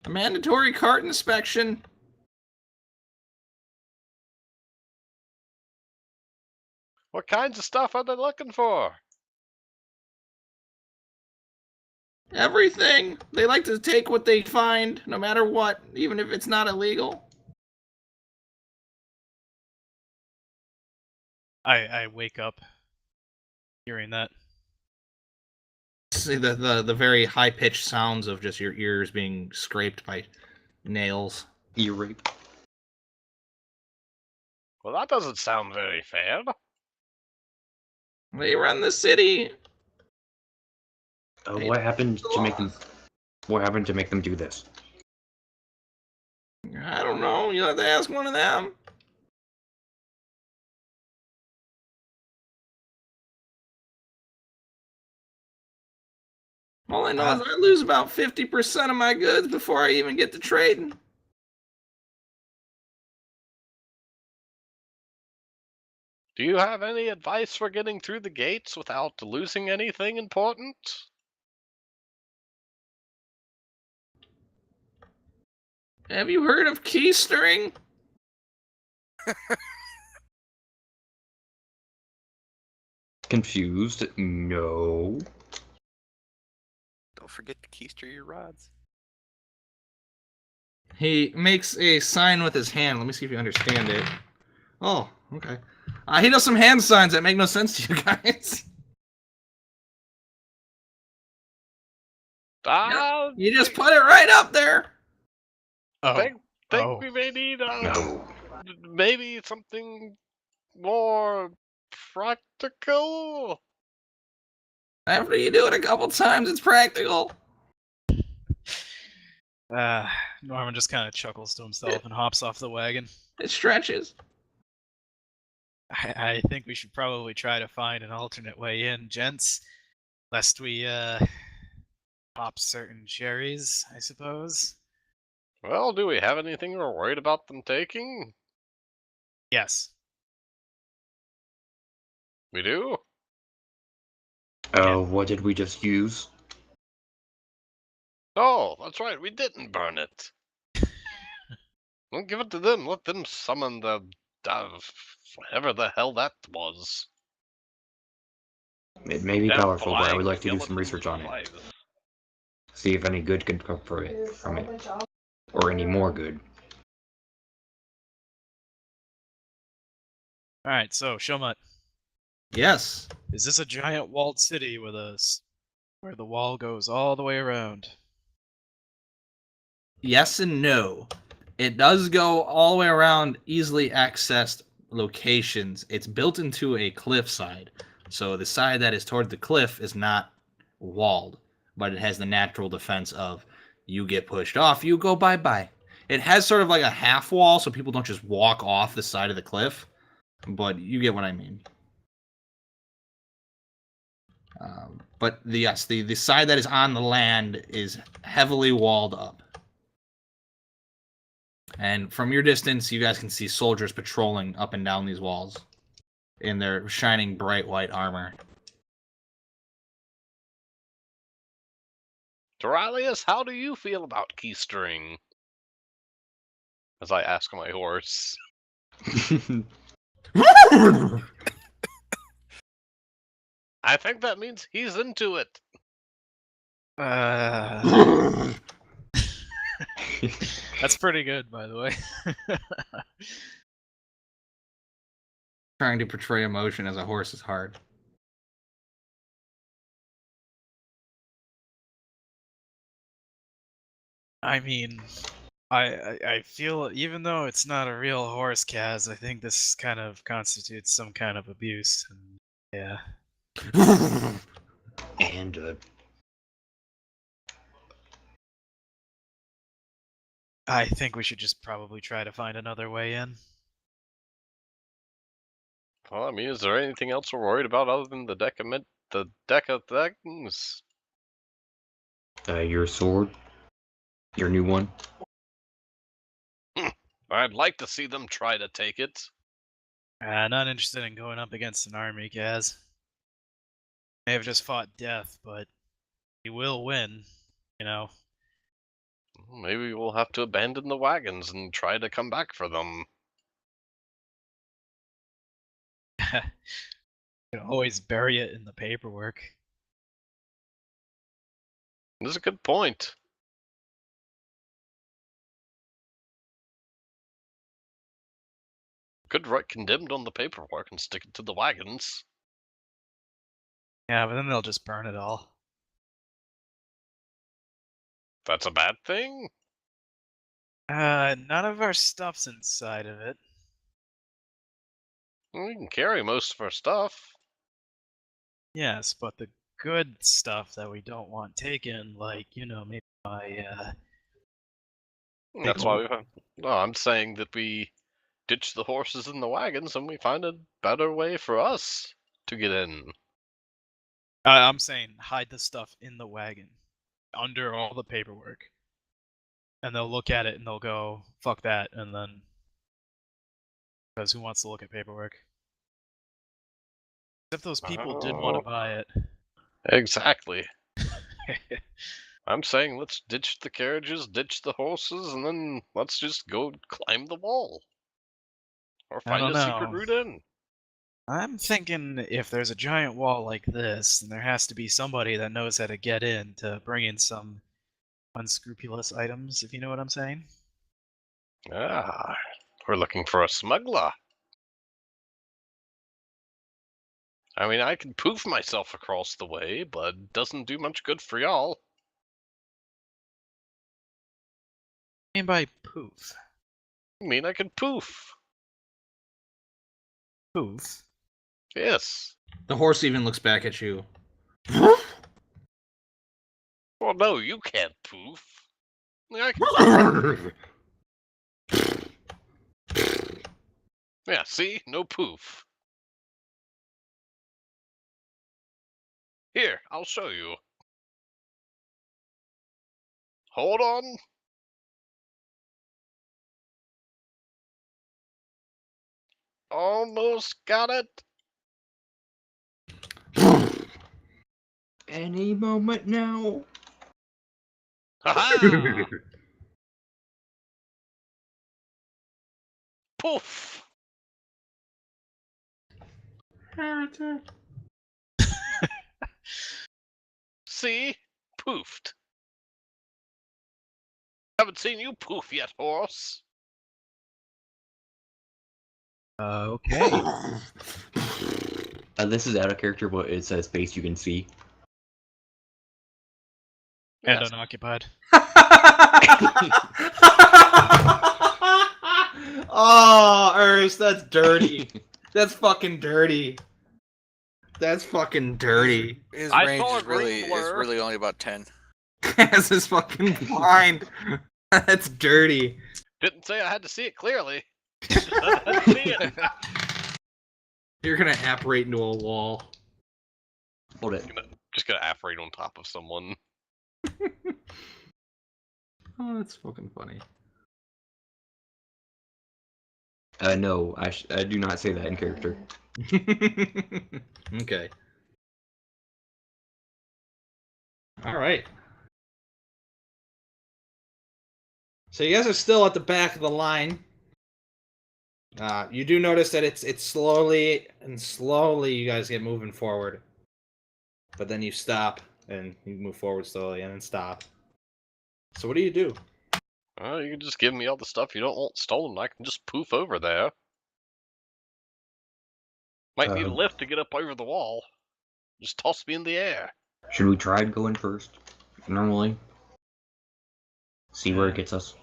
A mandatory cart inspection. What kinds of stuff are they looking for? Everything. They like to take what they find, no matter what, even if it's not illegal. I wake up hearing that. See the very high pitched sounds of just your ears being scraped by nails. Ear rape. Well, that doesn't sound very fair. They run the city. What happened to make them? What happened to make them do this? I don't know. You'll have to ask one of them. All I know is I lose about 50% of my goods before I even get to trading. Do you have any advice for getting through the gates without losing anything important? Have you heard of keystering? Confused? No. Don't forget to keister your rods. He makes a sign with his hand. Let me see if you understand it. Oh, okay. He does some hand signs that make no sense to you guys. You just put it right up there. Oh, Think Oh. we may need No. maybe something more practical? After you do it a couple times, it's practical. Norman just kind of chuckles to himself and hops off the wagon. It stretches. I think we should probably try to find an alternate way in, gents, lest we pop certain cherries, I suppose. Well, do we have anything we're worried about them taking? Yes. We do? What did we just use? Oh, that's right, we didn't burn it. Don't give it to them, let them summon the whatever the hell that was. It may be That powerful, but I would flag like to do some skeleton research on it. alive. See if any good can come from it. Or any more good. Alright, so, Shomut, Yes. is this a giant walled city with where the wall goes all the way around? Yes and no. It does go all the way around easily accessed locations. It's built into a cliffside. So the side that is toward the cliff is not walled, but it has the natural defense of you get pushed off, you go bye-bye. It has sort of like a half wall so people don't just walk off the side of the cliff, but you get what I mean. But yes, the side that is on the land is heavily walled up. And from your distance, you guys can see soldiers patrolling up and down these walls. in their shining bright white armor. Doralius, how do you feel about keystring? As I ask my horse. I think that means he's into it. That's pretty good, by the way. Trying to portray emotion as a horse is hard. I mean, I feel, even though it's not a real horse, Kaz, I think this kind of constitutes some kind of abuse. And, yeah. And I think we should just probably try to find another way in. Well, I mean, is there anything else we're worried about other than the deck of things? your sword, your new one. I'd like to see them try to take it. Not interested in going up against an army, Kaz. They have just fought death, but he will win, you know. Maybe we'll have to abandon the wagons and try to come back for them. You can always bury it in the paperwork. That's a good point. Could write condemned on the paperwork and stick it to the wagons. Yeah, but then they'll just burn it all. That's a bad thing? None of our stuff's inside of it. We can carry most of our stuff. Yes, but the good stuff that we don't want taken, like, you know, maybe my, That's why we. No, I'm saying that we ditch the horses and the wagons and we find a better way for us to get in. I'm saying hide the stuff in the wagon, under all the paperwork. And they'll look at it and they'll go, fuck that, and then... Because who wants to look at paperwork? Except those people did want to buy it. Exactly. I'm saying let's ditch the carriages, ditch the horses, and then let's just go climb the wall. Or I find don't a secret know. route in. I'm thinking if there's a giant wall like this, then there has to be somebody that knows how to get in to bring in some unscrupulous items, if you know what I'm saying. Ah, we're looking for a smuggler. I mean, I can poof myself across the way, but it doesn't do much good for y'all. What do you mean by poof? I mean, I can poof. Poof? Yes. The horse even looks back at you. Well, no, you can't poof. I can... Yeah, see? No poof. Here, I'll show you. Hold on. Almost got it. Any moment now. Haha! Poof! See? Poofed. Haven't seen you poof yet, horse. Okay. This is out of character, but it's a space you can see. And Yes. unoccupied. Oh, Ernst, that's dirty. That's fucking dirty. That's fucking dirty. His I range saw is a green really blur. only about 10. This is fucking blind. That's dirty. Didn't say I had to see it clearly. I had to see it. You're gonna apparate into a wall. Hold it. Just gonna apparate on top of someone. Oh, that's fucking funny. No, I do not say that in character. Okay. All right. So you guys are still at the back of the line. You do notice that it's slowly you guys get moving forward. But then you stop and you move forward slowly and then stop. So what do you do? You can just give me all the stuff you don't want stolen. I can just poof over there. Might need a lift to get up over the wall. Just toss me in the air. Should we try going first? Normally? See where it gets us?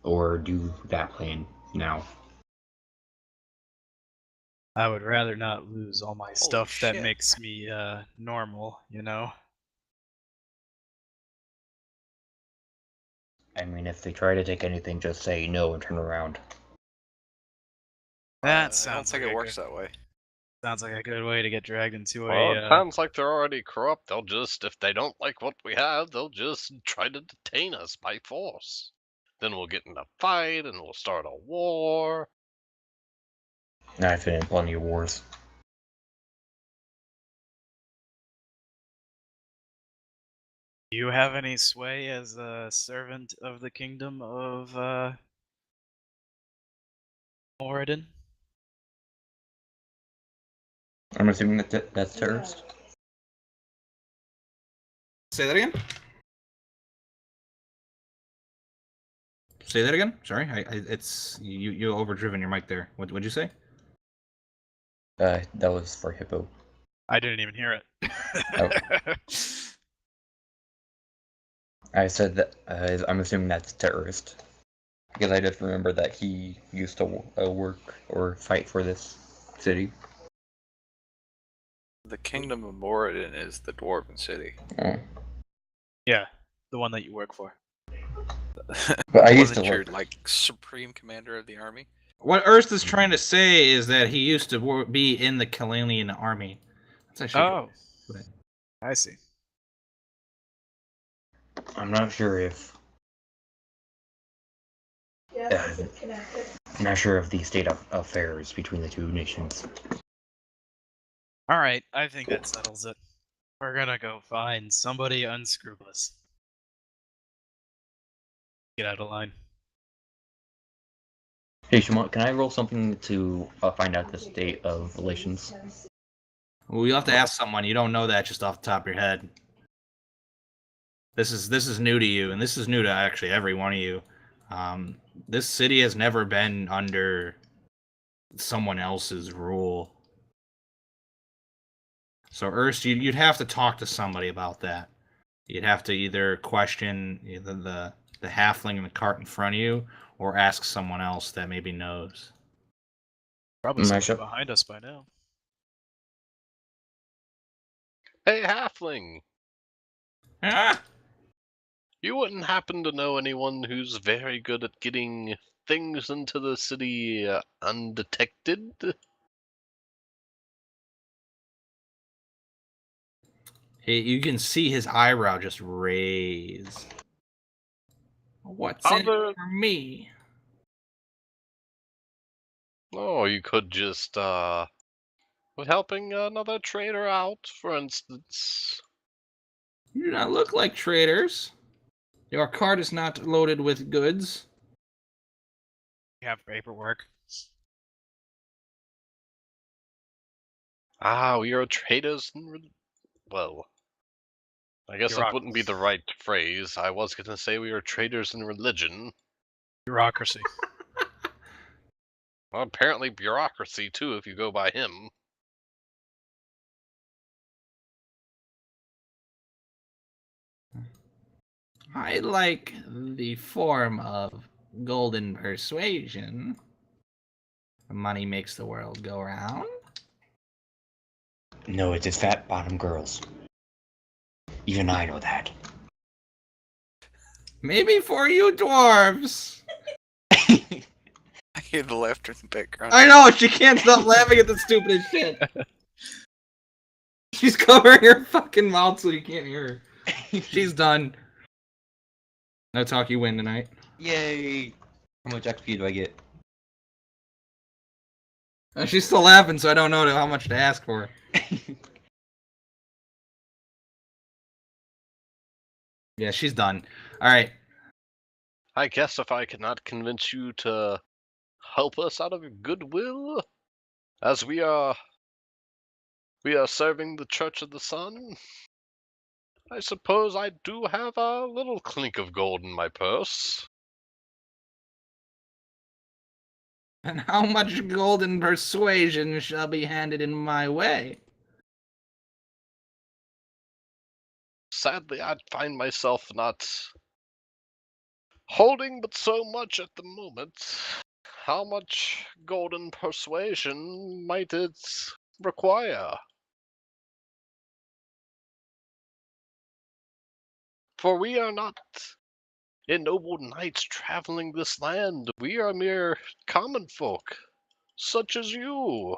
Or do that plan now? I would rather not lose all my stuff that shit. makes me normal, you know? I mean, if they try to take anything, just say no and turn around. That I don't sounds think like it a works good, that way. sounds like a good way to get dragged into Well, a it sounds like they're already corrupt. They'll just, if they don't like what we have, they'll just try to detain us by force. Then we'll get in a fight and we'll start a war. I've been in plenty of wars. Do you have any sway as a servant of the kingdom of Moradin? I'm assuming that's terrorist. Say that again? Say that again? Sorry, it's you overdriven your mic there. What'd you say? That was for Hippo. I didn't even hear it. Oh. I said that I'm assuming that's terrorist. Because I just remember that he used to work or fight for this city. The Kingdom of Moradin is the Dwarven city. Oh. Yeah, the one that you work for. But I used to Wasn't your, work. like, supreme commander of the army? What Ernst is trying to say is that he used to be in the Kalanian army. That's actually Oh, good. I see. I'm not sure if. I'm not sure of the state of affairs between the two nations. Alright, I think that settles it. We're gonna go find somebody unscrupulous. Get out of line. Hey, Shimon, can I roll something to find out the state of relations? Well, you'll have to ask someone. You don't know that just off the top of your head. This is new to you, and this is new to actually every one of you. This city has never been under someone else's rule. So, Ernst, you'd have to talk to somebody about that. You'd have to either question either the halfling in the cart in front of you, or ask someone else that maybe knows. Probably Am I somebody sure? behind us by now. Hey, halfling! Ah! You wouldn't happen to know anyone who's very good at getting things into the city undetected? You can see his eyebrow just raise. What's in it for me? Oh, you could just, with helping another trader out, for instance. You do not look like traders. Your cart is not loaded with goods. We have paperwork. Ah, we are traders in well, I guess that wouldn't be the right phrase. I was gonna say we are traders in religion. Bureaucracy. Well, apparently bureaucracy, too, if you go by him. I like the form of golden persuasion. Money makes the world go round. No, it's his fat bottom girls. Even I know that. Maybe for you dwarves. I hear the laughter in the background. I know, she can't stop laughing at the stupidest shit. She's covering her fucking mouth so you can't hear her. She's done. No talk, you win tonight. Yay! How much XP do I get? She's still laughing, so I don't know how much to ask for. Yeah, she's done. All right. I guess if I cannot convince you to help us out of goodwill, as we are serving the Church of the Sun, I suppose I do have a little clink of gold in my purse. And how much golden persuasion shall be handed in my way? Sadly, I'd find myself not holding but so much at the moment. How much golden persuasion might it require? For we are not ennobled knights traveling this land. We are mere common folk, such as you.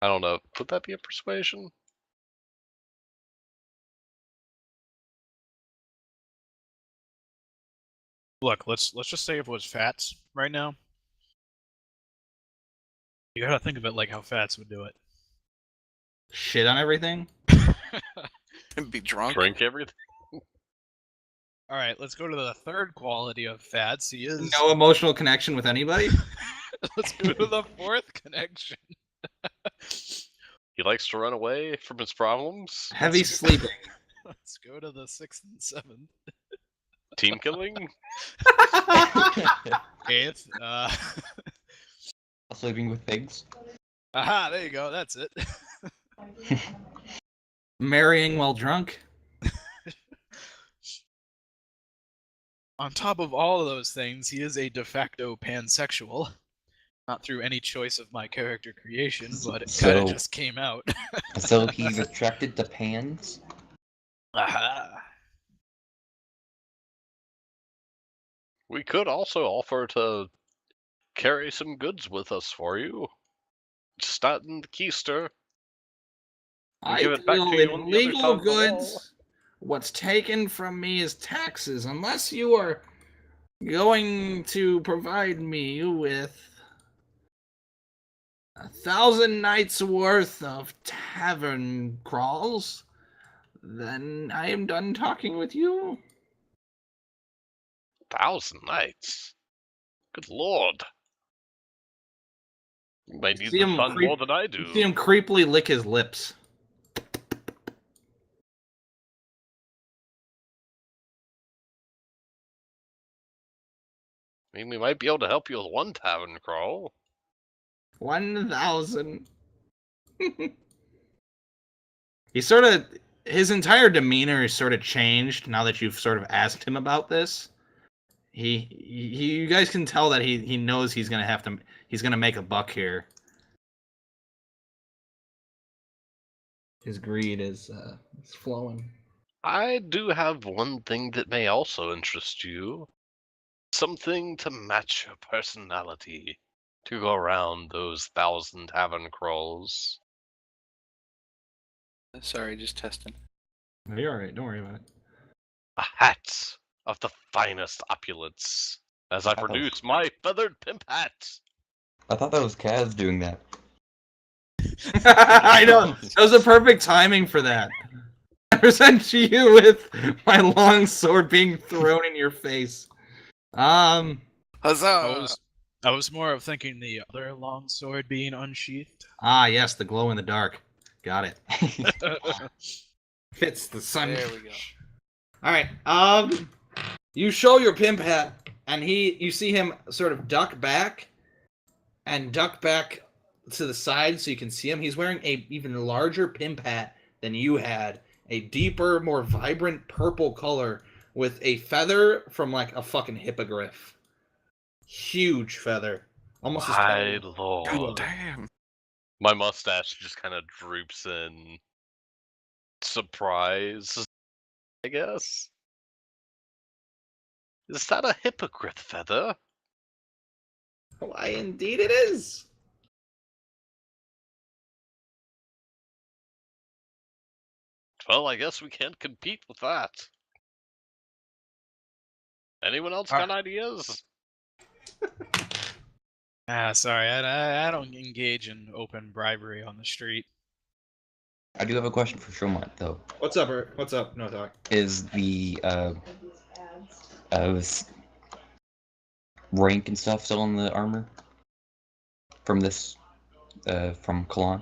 I don't know. Would that be a persuasion? Look, let's just say if it was Fats right now. You gotta think of it like how Fats would do it. Shit on everything? And be drunk. Drink everything? All right, let's go to the third quality of Fats. He is. No emotional connection with anybody? Let's go to the fourth connection. He likes to run away from his problems? Heavy sleeping. Let's go to the sixth and seventh. Team killing? Eighth. Sleeping with pigs. Aha, there you go. That's it. Marrying while drunk? On top of all of those things, he is a de facto pansexual. Not through any choice of my character creation, but it kind of So- just came out. So he's attracted to pans? Aha. We could also offer to carry some goods with us for you. Just not in the keister. I give it back deal to you on in the other legal side of the wall. goods. What's taken from me is taxes, unless you are going to provide me with 1,000 nights worth of tavern crawls. Then I am done talking with you. 1,000 nights? Good lord. You might need See the him sun more than I do. You see him creepily lick his lips. I mean, we might be able to help you with one tavern crawl. 1,000. His entire demeanor is sort of changed now that you've sort of asked him about this. You guys can tell that he knows he's gonna make a buck here. His greed is flowing. I do have one thing that may also interest you. Something to match your personality. To go around those 1,000 tavern crawls. Sorry, just testing. No, you're alright, don't worry about it. A hat of the finest opulence. As I thought that was- produce my feathered pimp hat. I thought that was Kaz doing that. I know. That was the perfect timing for that. I present you with my long sword being thrown in your face. Huzzah! I was more of thinking the other long sword being unsheathed. Yes, the glow in the dark. Got it. Fits the sun. There we go. All right. You show your pimp hat, and you see him sort of duck back to the side so you can see him. He's wearing a even larger pimp hat than you had, a deeper, more vibrant purple color with a feather from like a fucking hippogriff. Huge feather, almost as My tall. lord. God damn. My mustache just kind of droops in surprise, I guess. Is that a hippogriff feather? Why, indeed it is. Well, I guess we can't compete with that. Anyone else got ideas? Sorry, I don't engage in open bribery on the street. I do have a question for Shomart, though. What's up, Ert? What's up? No talk. Is the rank and stuff still on the armor from this from Kalan?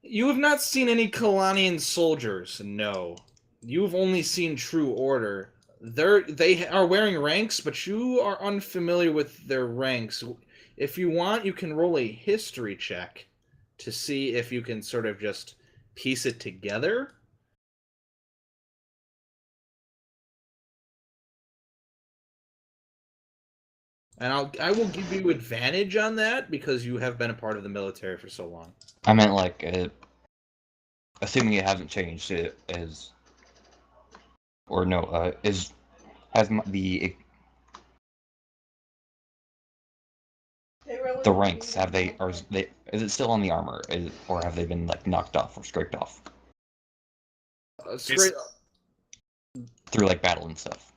You have not seen any Kalanian soldiers, no. You've only seen True Order. They are wearing ranks, but you are unfamiliar with their ranks. If you want, you can roll a history check to see if you can sort of just piece it together. And I will give you advantage on that because you have been a part of the military for so long. I meant like, assuming it hasn't changed, has the ranks, is it still on the armor, or have they been like knocked off or scraped off Straight through like battle and stuff?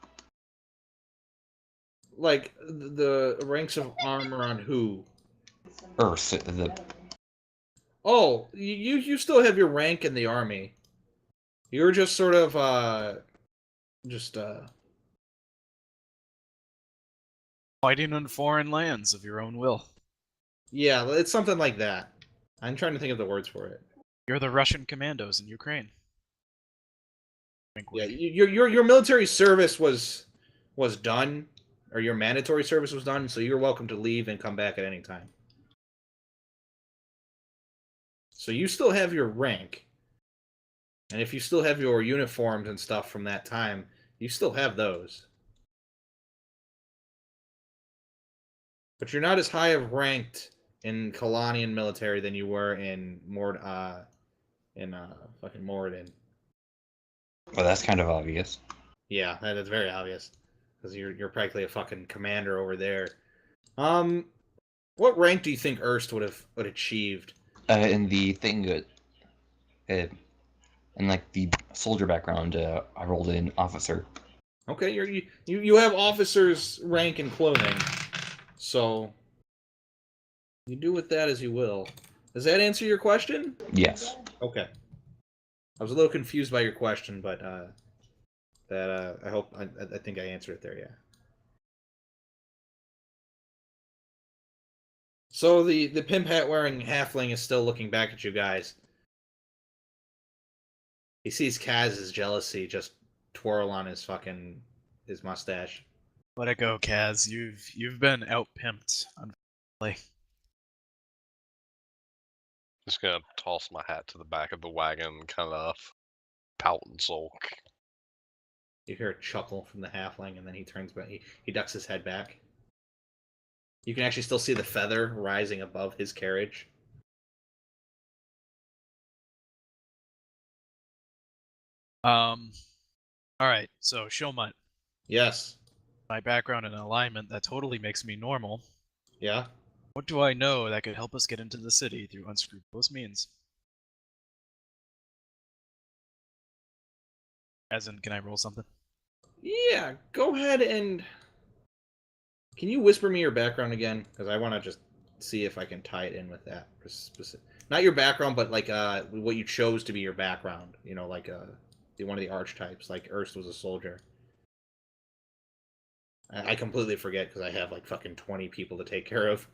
like the ranks of armor on who? Oh, you still have your rank in the army. You're just sort of Fighting in foreign lands of your own will. yeah, it's something like that. I'm trying to think of the words for it. You're the Russian commandos in Ukraine. Yeah, your military service was done, or your mandatory service was done, so you're welcome to leave and come back at any time. So you still have your rank. And if you still have your uniforms and stuff from that time, you still have those. But you're not as high of ranked in Kalanian military than you were in fucking Moradin. Well, that's kind of obvious. Yeah, that's very obvious. Because you're practically a fucking commander over there. What rank do you think Erst would have achieved? In the thing that, in like the soldier background, I rolled in officer. Okay, you have officer's rank and clothing, so you do with that as you will. Does that answer your question? Yes. Okay. I was a little confused by your question, but I think I answered it there. Yeah. So the pimp hat wearing halfling is still looking back at you guys. He sees Kaz's jealousy just twirl on his mustache. Let it go, Kaz. You've been out pimped, unfortunately. Just gonna toss my hat to the back of the wagon, kind of pout and sulk. You hear a chuckle from the halfling, and then he turns back. He ducks his head back. You can actually still see the feather rising above his carriage. Alright, so Shomut. Yes. My background and alignment, that totally makes me normal. Yeah? What do I know that could help us get into the city through unscrupulous means? As in, can I roll something? Yeah, go ahead and... Can you whisper me your background again? Because I want to just see if I can tie it in with that. Not your background, but like what you chose to be your background. You know, like one of the archetypes. Like Erst was a soldier. I completely forget because I have like fucking 20 people to take care of.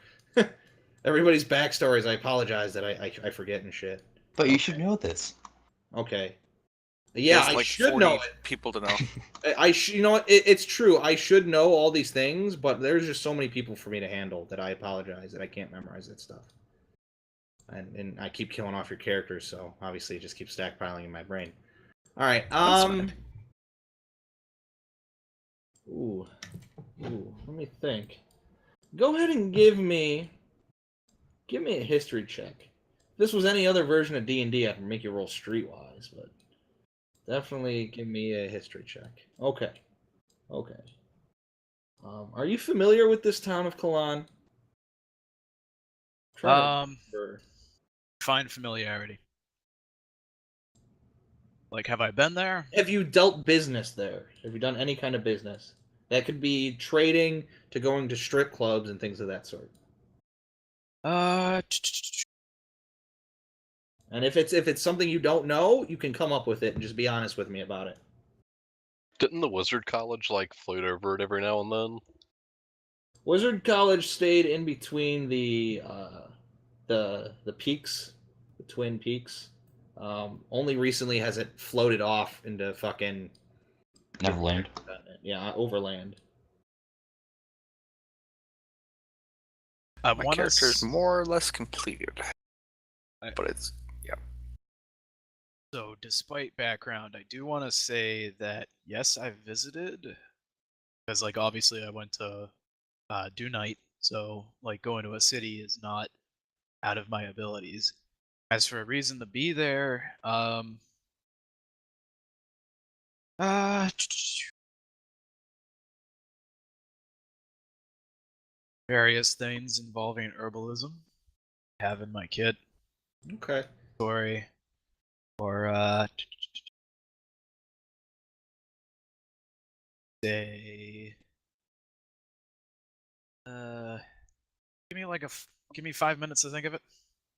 Everybody's backstories, I apologize that I forget and shit. But you should know this. Okay. Yeah, There's I like should 40 know it. people to know. You know what? It's true. I should know all these things, but there's just so many people for me to handle that I apologize that I can't memorize that stuff. And I keep killing off your characters, so obviously it just keeps stockpiling in my brain. All right. Ooh. Let me think. Go ahead and give me a history check. If this was any other version of D&D, I can make you roll streetwise, but definitely give me a history check. Okay. Are you familiar with this town of Kalan? Find familiarity. Like, have I been there? Have you dealt business there? Have you done any kind of business? That could be trading to going to strip clubs and things of that sort. Uh, And if it's something you don't know, you can come up with it and just be honest with me about it. Didn't the Wizard College like float over it every now and then? Wizard College stayed in between the peaks, the Twin Peaks. Only recently has it floated off into fucking Neverland. yeah, overland. I My want character's to. more or less completed, I- but it's So, despite background, I do want to say that yes, I've visited because, like, obviously, I went to do night, so like going to a city is not out of my abilities. As for a reason to be there, uh, various things involving herbalism. Have in my kit Okay. story, or say, give me like give me 5 minutes to think of it.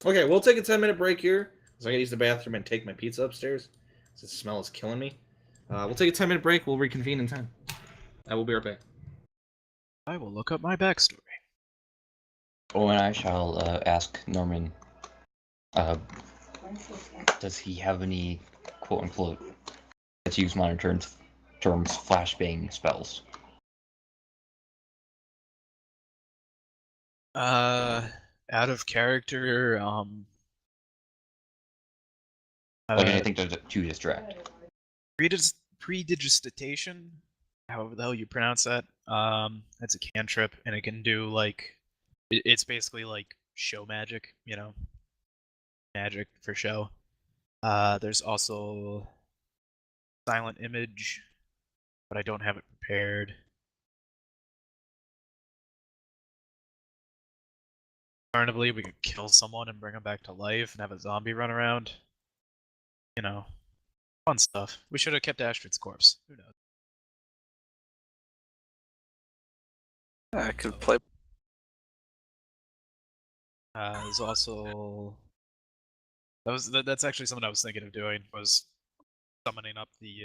Okay, we'll take a 10-minute break here. So I gotta use the bathroom and take my pizza upstairs. The smell is killing me. We'll take a 10-minute break. We'll reconvene in 10. I will be right back. I will look up my backstory. Oh, and I shall ask Norman, does he have any quote-unquote, let's use modern terms, flashbang spells? Out of character, Like anything to distract. predigitation, however the hell you pronounce that. It's a cantrip, and it can do like it's basically like show magic, magic for show. There's also silent image, but I don't have it prepared. Alternatively, we could kill someone and bring them back to life and have a zombie run around. Fun stuff. We should have kept Astrid's corpse. Who knows? I could play. There's also that's actually something I was thinking of doing, was summoning up the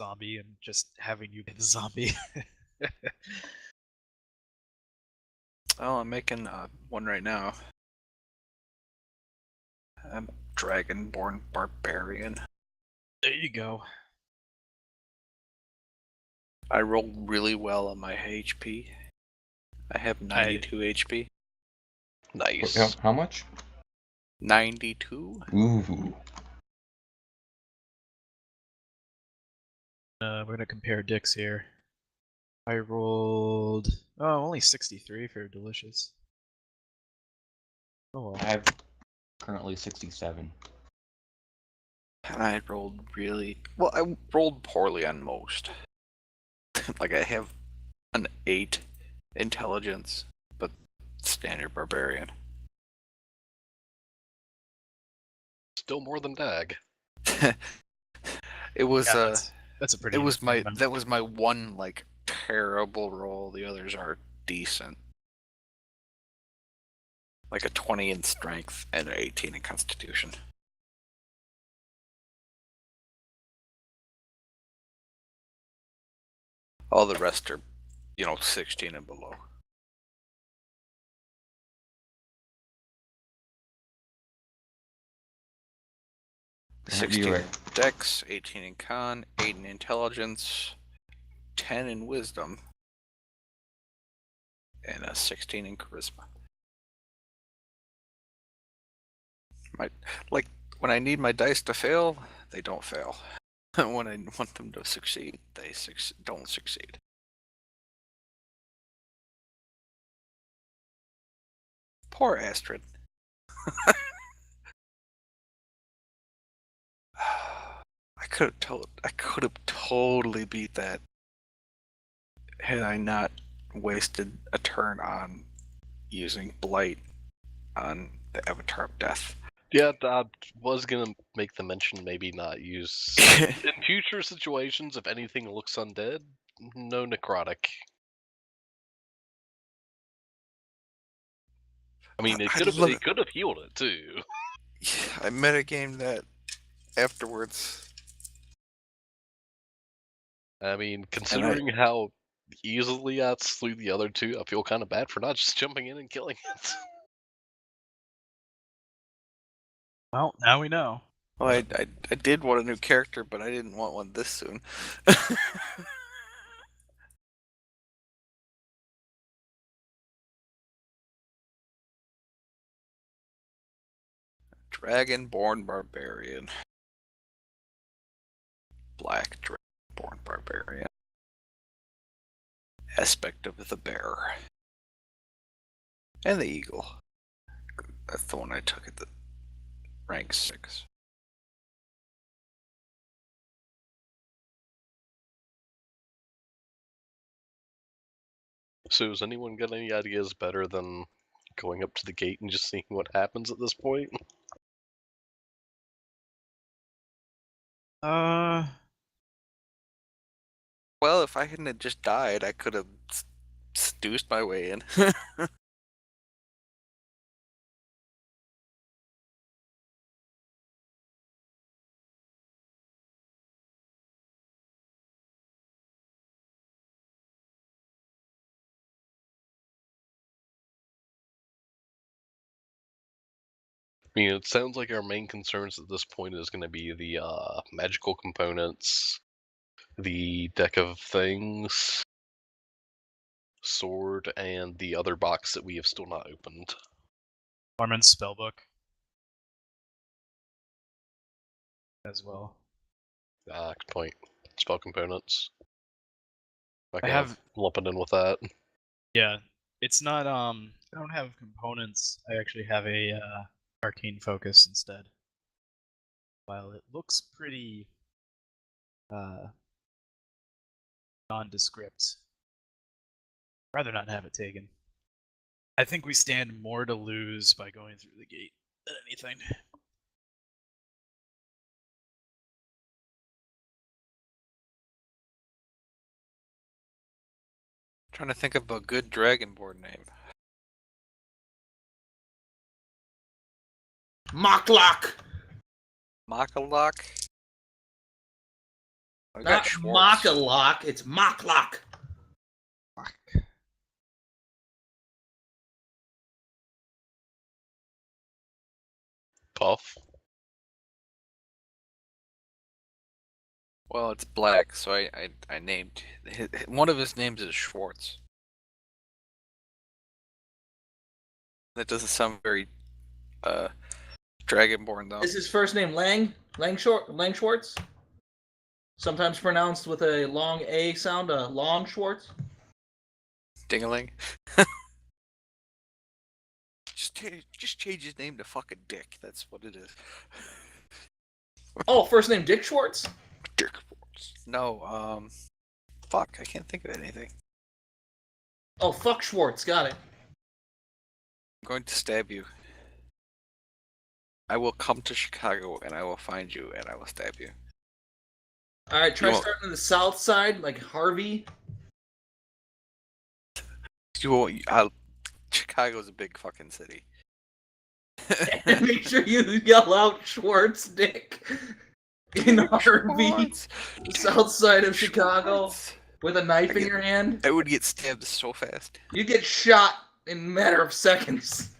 zombie and just having you be the zombie. Oh, I'm making one right now. I'm Dragonborn Barbarian. There you go. I rolled really well on my HP. I have 92 HP. Nice. How much? 92? Ooh. We're gonna compare dicks here. I rolled only 63 for delicious. Oh well. I have currently 67. And I rolled really well. I rolled poorly on most. Like I have an 8 intelligence, but standard barbarian. Still more than Dag. It was Yeah, that's a pretty. that was my one like terrible roll. The others are decent. Like a 20 in strength and an 18 in constitution. All the rest are, 16 and below. You're 16 right. in dex, 18 in con, 8 in intelligence, 10 in wisdom, and a 16 in charisma. When I need my dice to fail, they don't fail. When I want them to succeed, they don't succeed. Poor Astrid. I could have totally beat that had I not wasted a turn on using Blight on the Avatar of Death. Yeah, I was gonna make the mention maybe not use in future situations if anything looks undead. No necrotic. I mean, it I could have love it. healed it too. I metagamed that afterwards. I mean, considering how easily I slew the other two, I feel kind of bad for not just jumping in and killing it. Well, now we know. Well, I did want a new character, but I didn't want one this soon. Dragonborn Barbarian. Black Dragonborn Barbarian. Aspect of the bear. And the eagle. That's the one I took at the rank 6. So, has anyone got any ideas better than going up to the gate and just seeing what happens at this point? Uh, Well, if I hadn't have just died, I could have seduced my way in. I mean, it sounds like our main concerns at this point is going to be the magical components, the deck of things, sword, and the other box that we have still not opened. Armin's spellbook as well. Good point. Spell components. I have, lumping in with that. yeah. It's not. I don't have components. I actually have a arcane focus instead. While it looks pretty nondescript, rather not have it taken. I think we stand more to lose by going through the gate than anything. Trying to think of a good Dragonborn name. Mocklock! Makalok? I got Not Schwartz. Mockalock, it's Mocklock. Puff. Well, it's black, so I named one of his names is Schwartz. That doesn't sound very Dragonborn though. Is his first name Lang? Lang Schwartz? Sometimes pronounced with a long A sound, Long Schwartz. Dingaling. Just change his name to fucking Dick. That's what it is. Oh, first name Dick Schwartz? Dick Schwartz. No, fuck, I can't think of anything. Oh, fuck Schwartz, got it. I'm going to stab you. I will come to Chicago and I will find you and I will stab you. Alright, try starting on the south side, like Harvey. Chicago's a big fucking city. And make sure you yell out Schwartz, Dick. In Harvey, Schwartz. south side of Chicago, Schwartz. with a knife in your hand. I would get stabbed so fast. You get shot in a matter of seconds.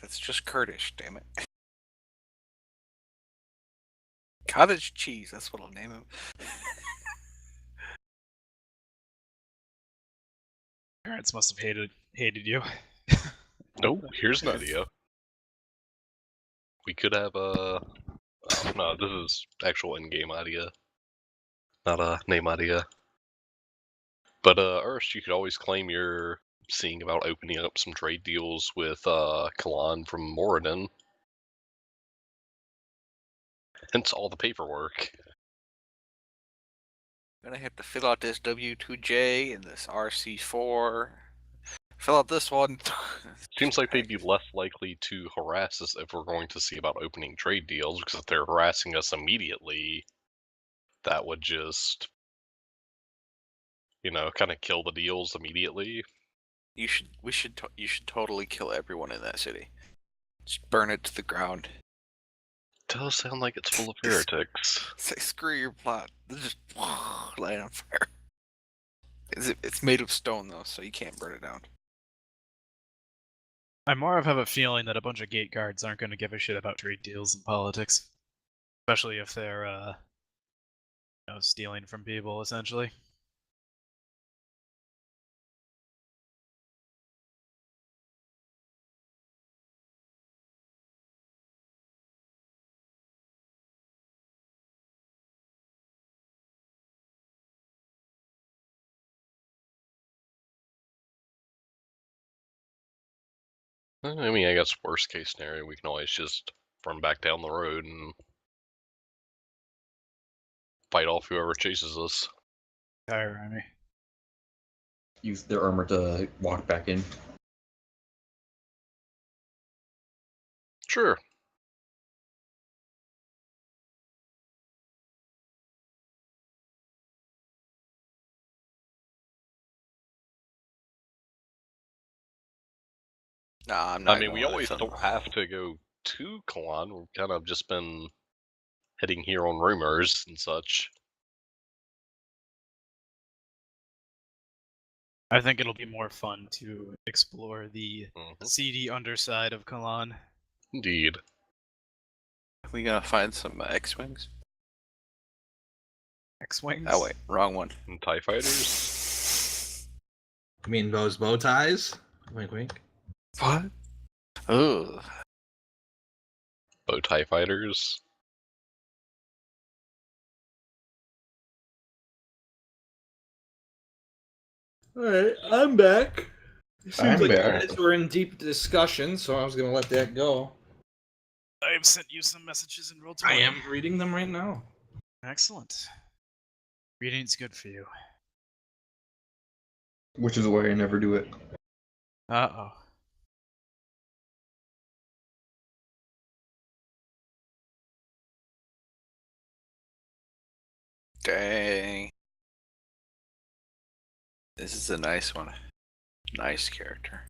That's just Kurdish, damn it. Cottage cheese, that's what I'll name him. Parents must have hated you. No, here's an idea. We could have a. No, this is actual in-game idea, not a name idea. But Ernst, you could always claim you're seeing about opening up some trade deals with Kalan from Moradin. Hence all the paperwork. I'm gonna have to fill out this W2J and this RC4. Fill out this one. Seems like they'd be less likely to harass us if we're going to see about opening trade deals, because if they're harassing us immediately, that would just, kind of kill the deals immediately. You should totally kill everyone in that city. Just burn it to the ground. Does sound like it's full of heretics. Say screw your plot. Just light it on fire. It's made of stone though, so you can't burn it down. I more of have a feeling that a bunch of gate guards aren't going to give a shit about trade deals and politics, especially if they're, stealing from people essentially. I mean, I guess worst case scenario, we can always just run back down the road and fight off whoever chases us. Tire me. Use their armor to walk back in. Sure. Nah, I'm not. I mean, we going always with don't them. have to go to Kalan. We've kind of just been heading here on rumors and such. I think it'll be more fun to explore the Mhm. seedy underside of Kalan. Indeed. Are we gonna find some X-wings? X-wings? Oh wait, wrong one. And TIE fighters? You mean those bow ties? Wink, wink. What? Ugh. Bow TIE fighters? Alright, I'm back. It seems I'm like back. you guys were in deep discussion, so I was gonna let that go. I have sent you some messages in Roll20. I am reading them right now. Excellent. Reading's good for you. Which is why I never do it. Uh-oh. Dang. This is a nice one. Nice character.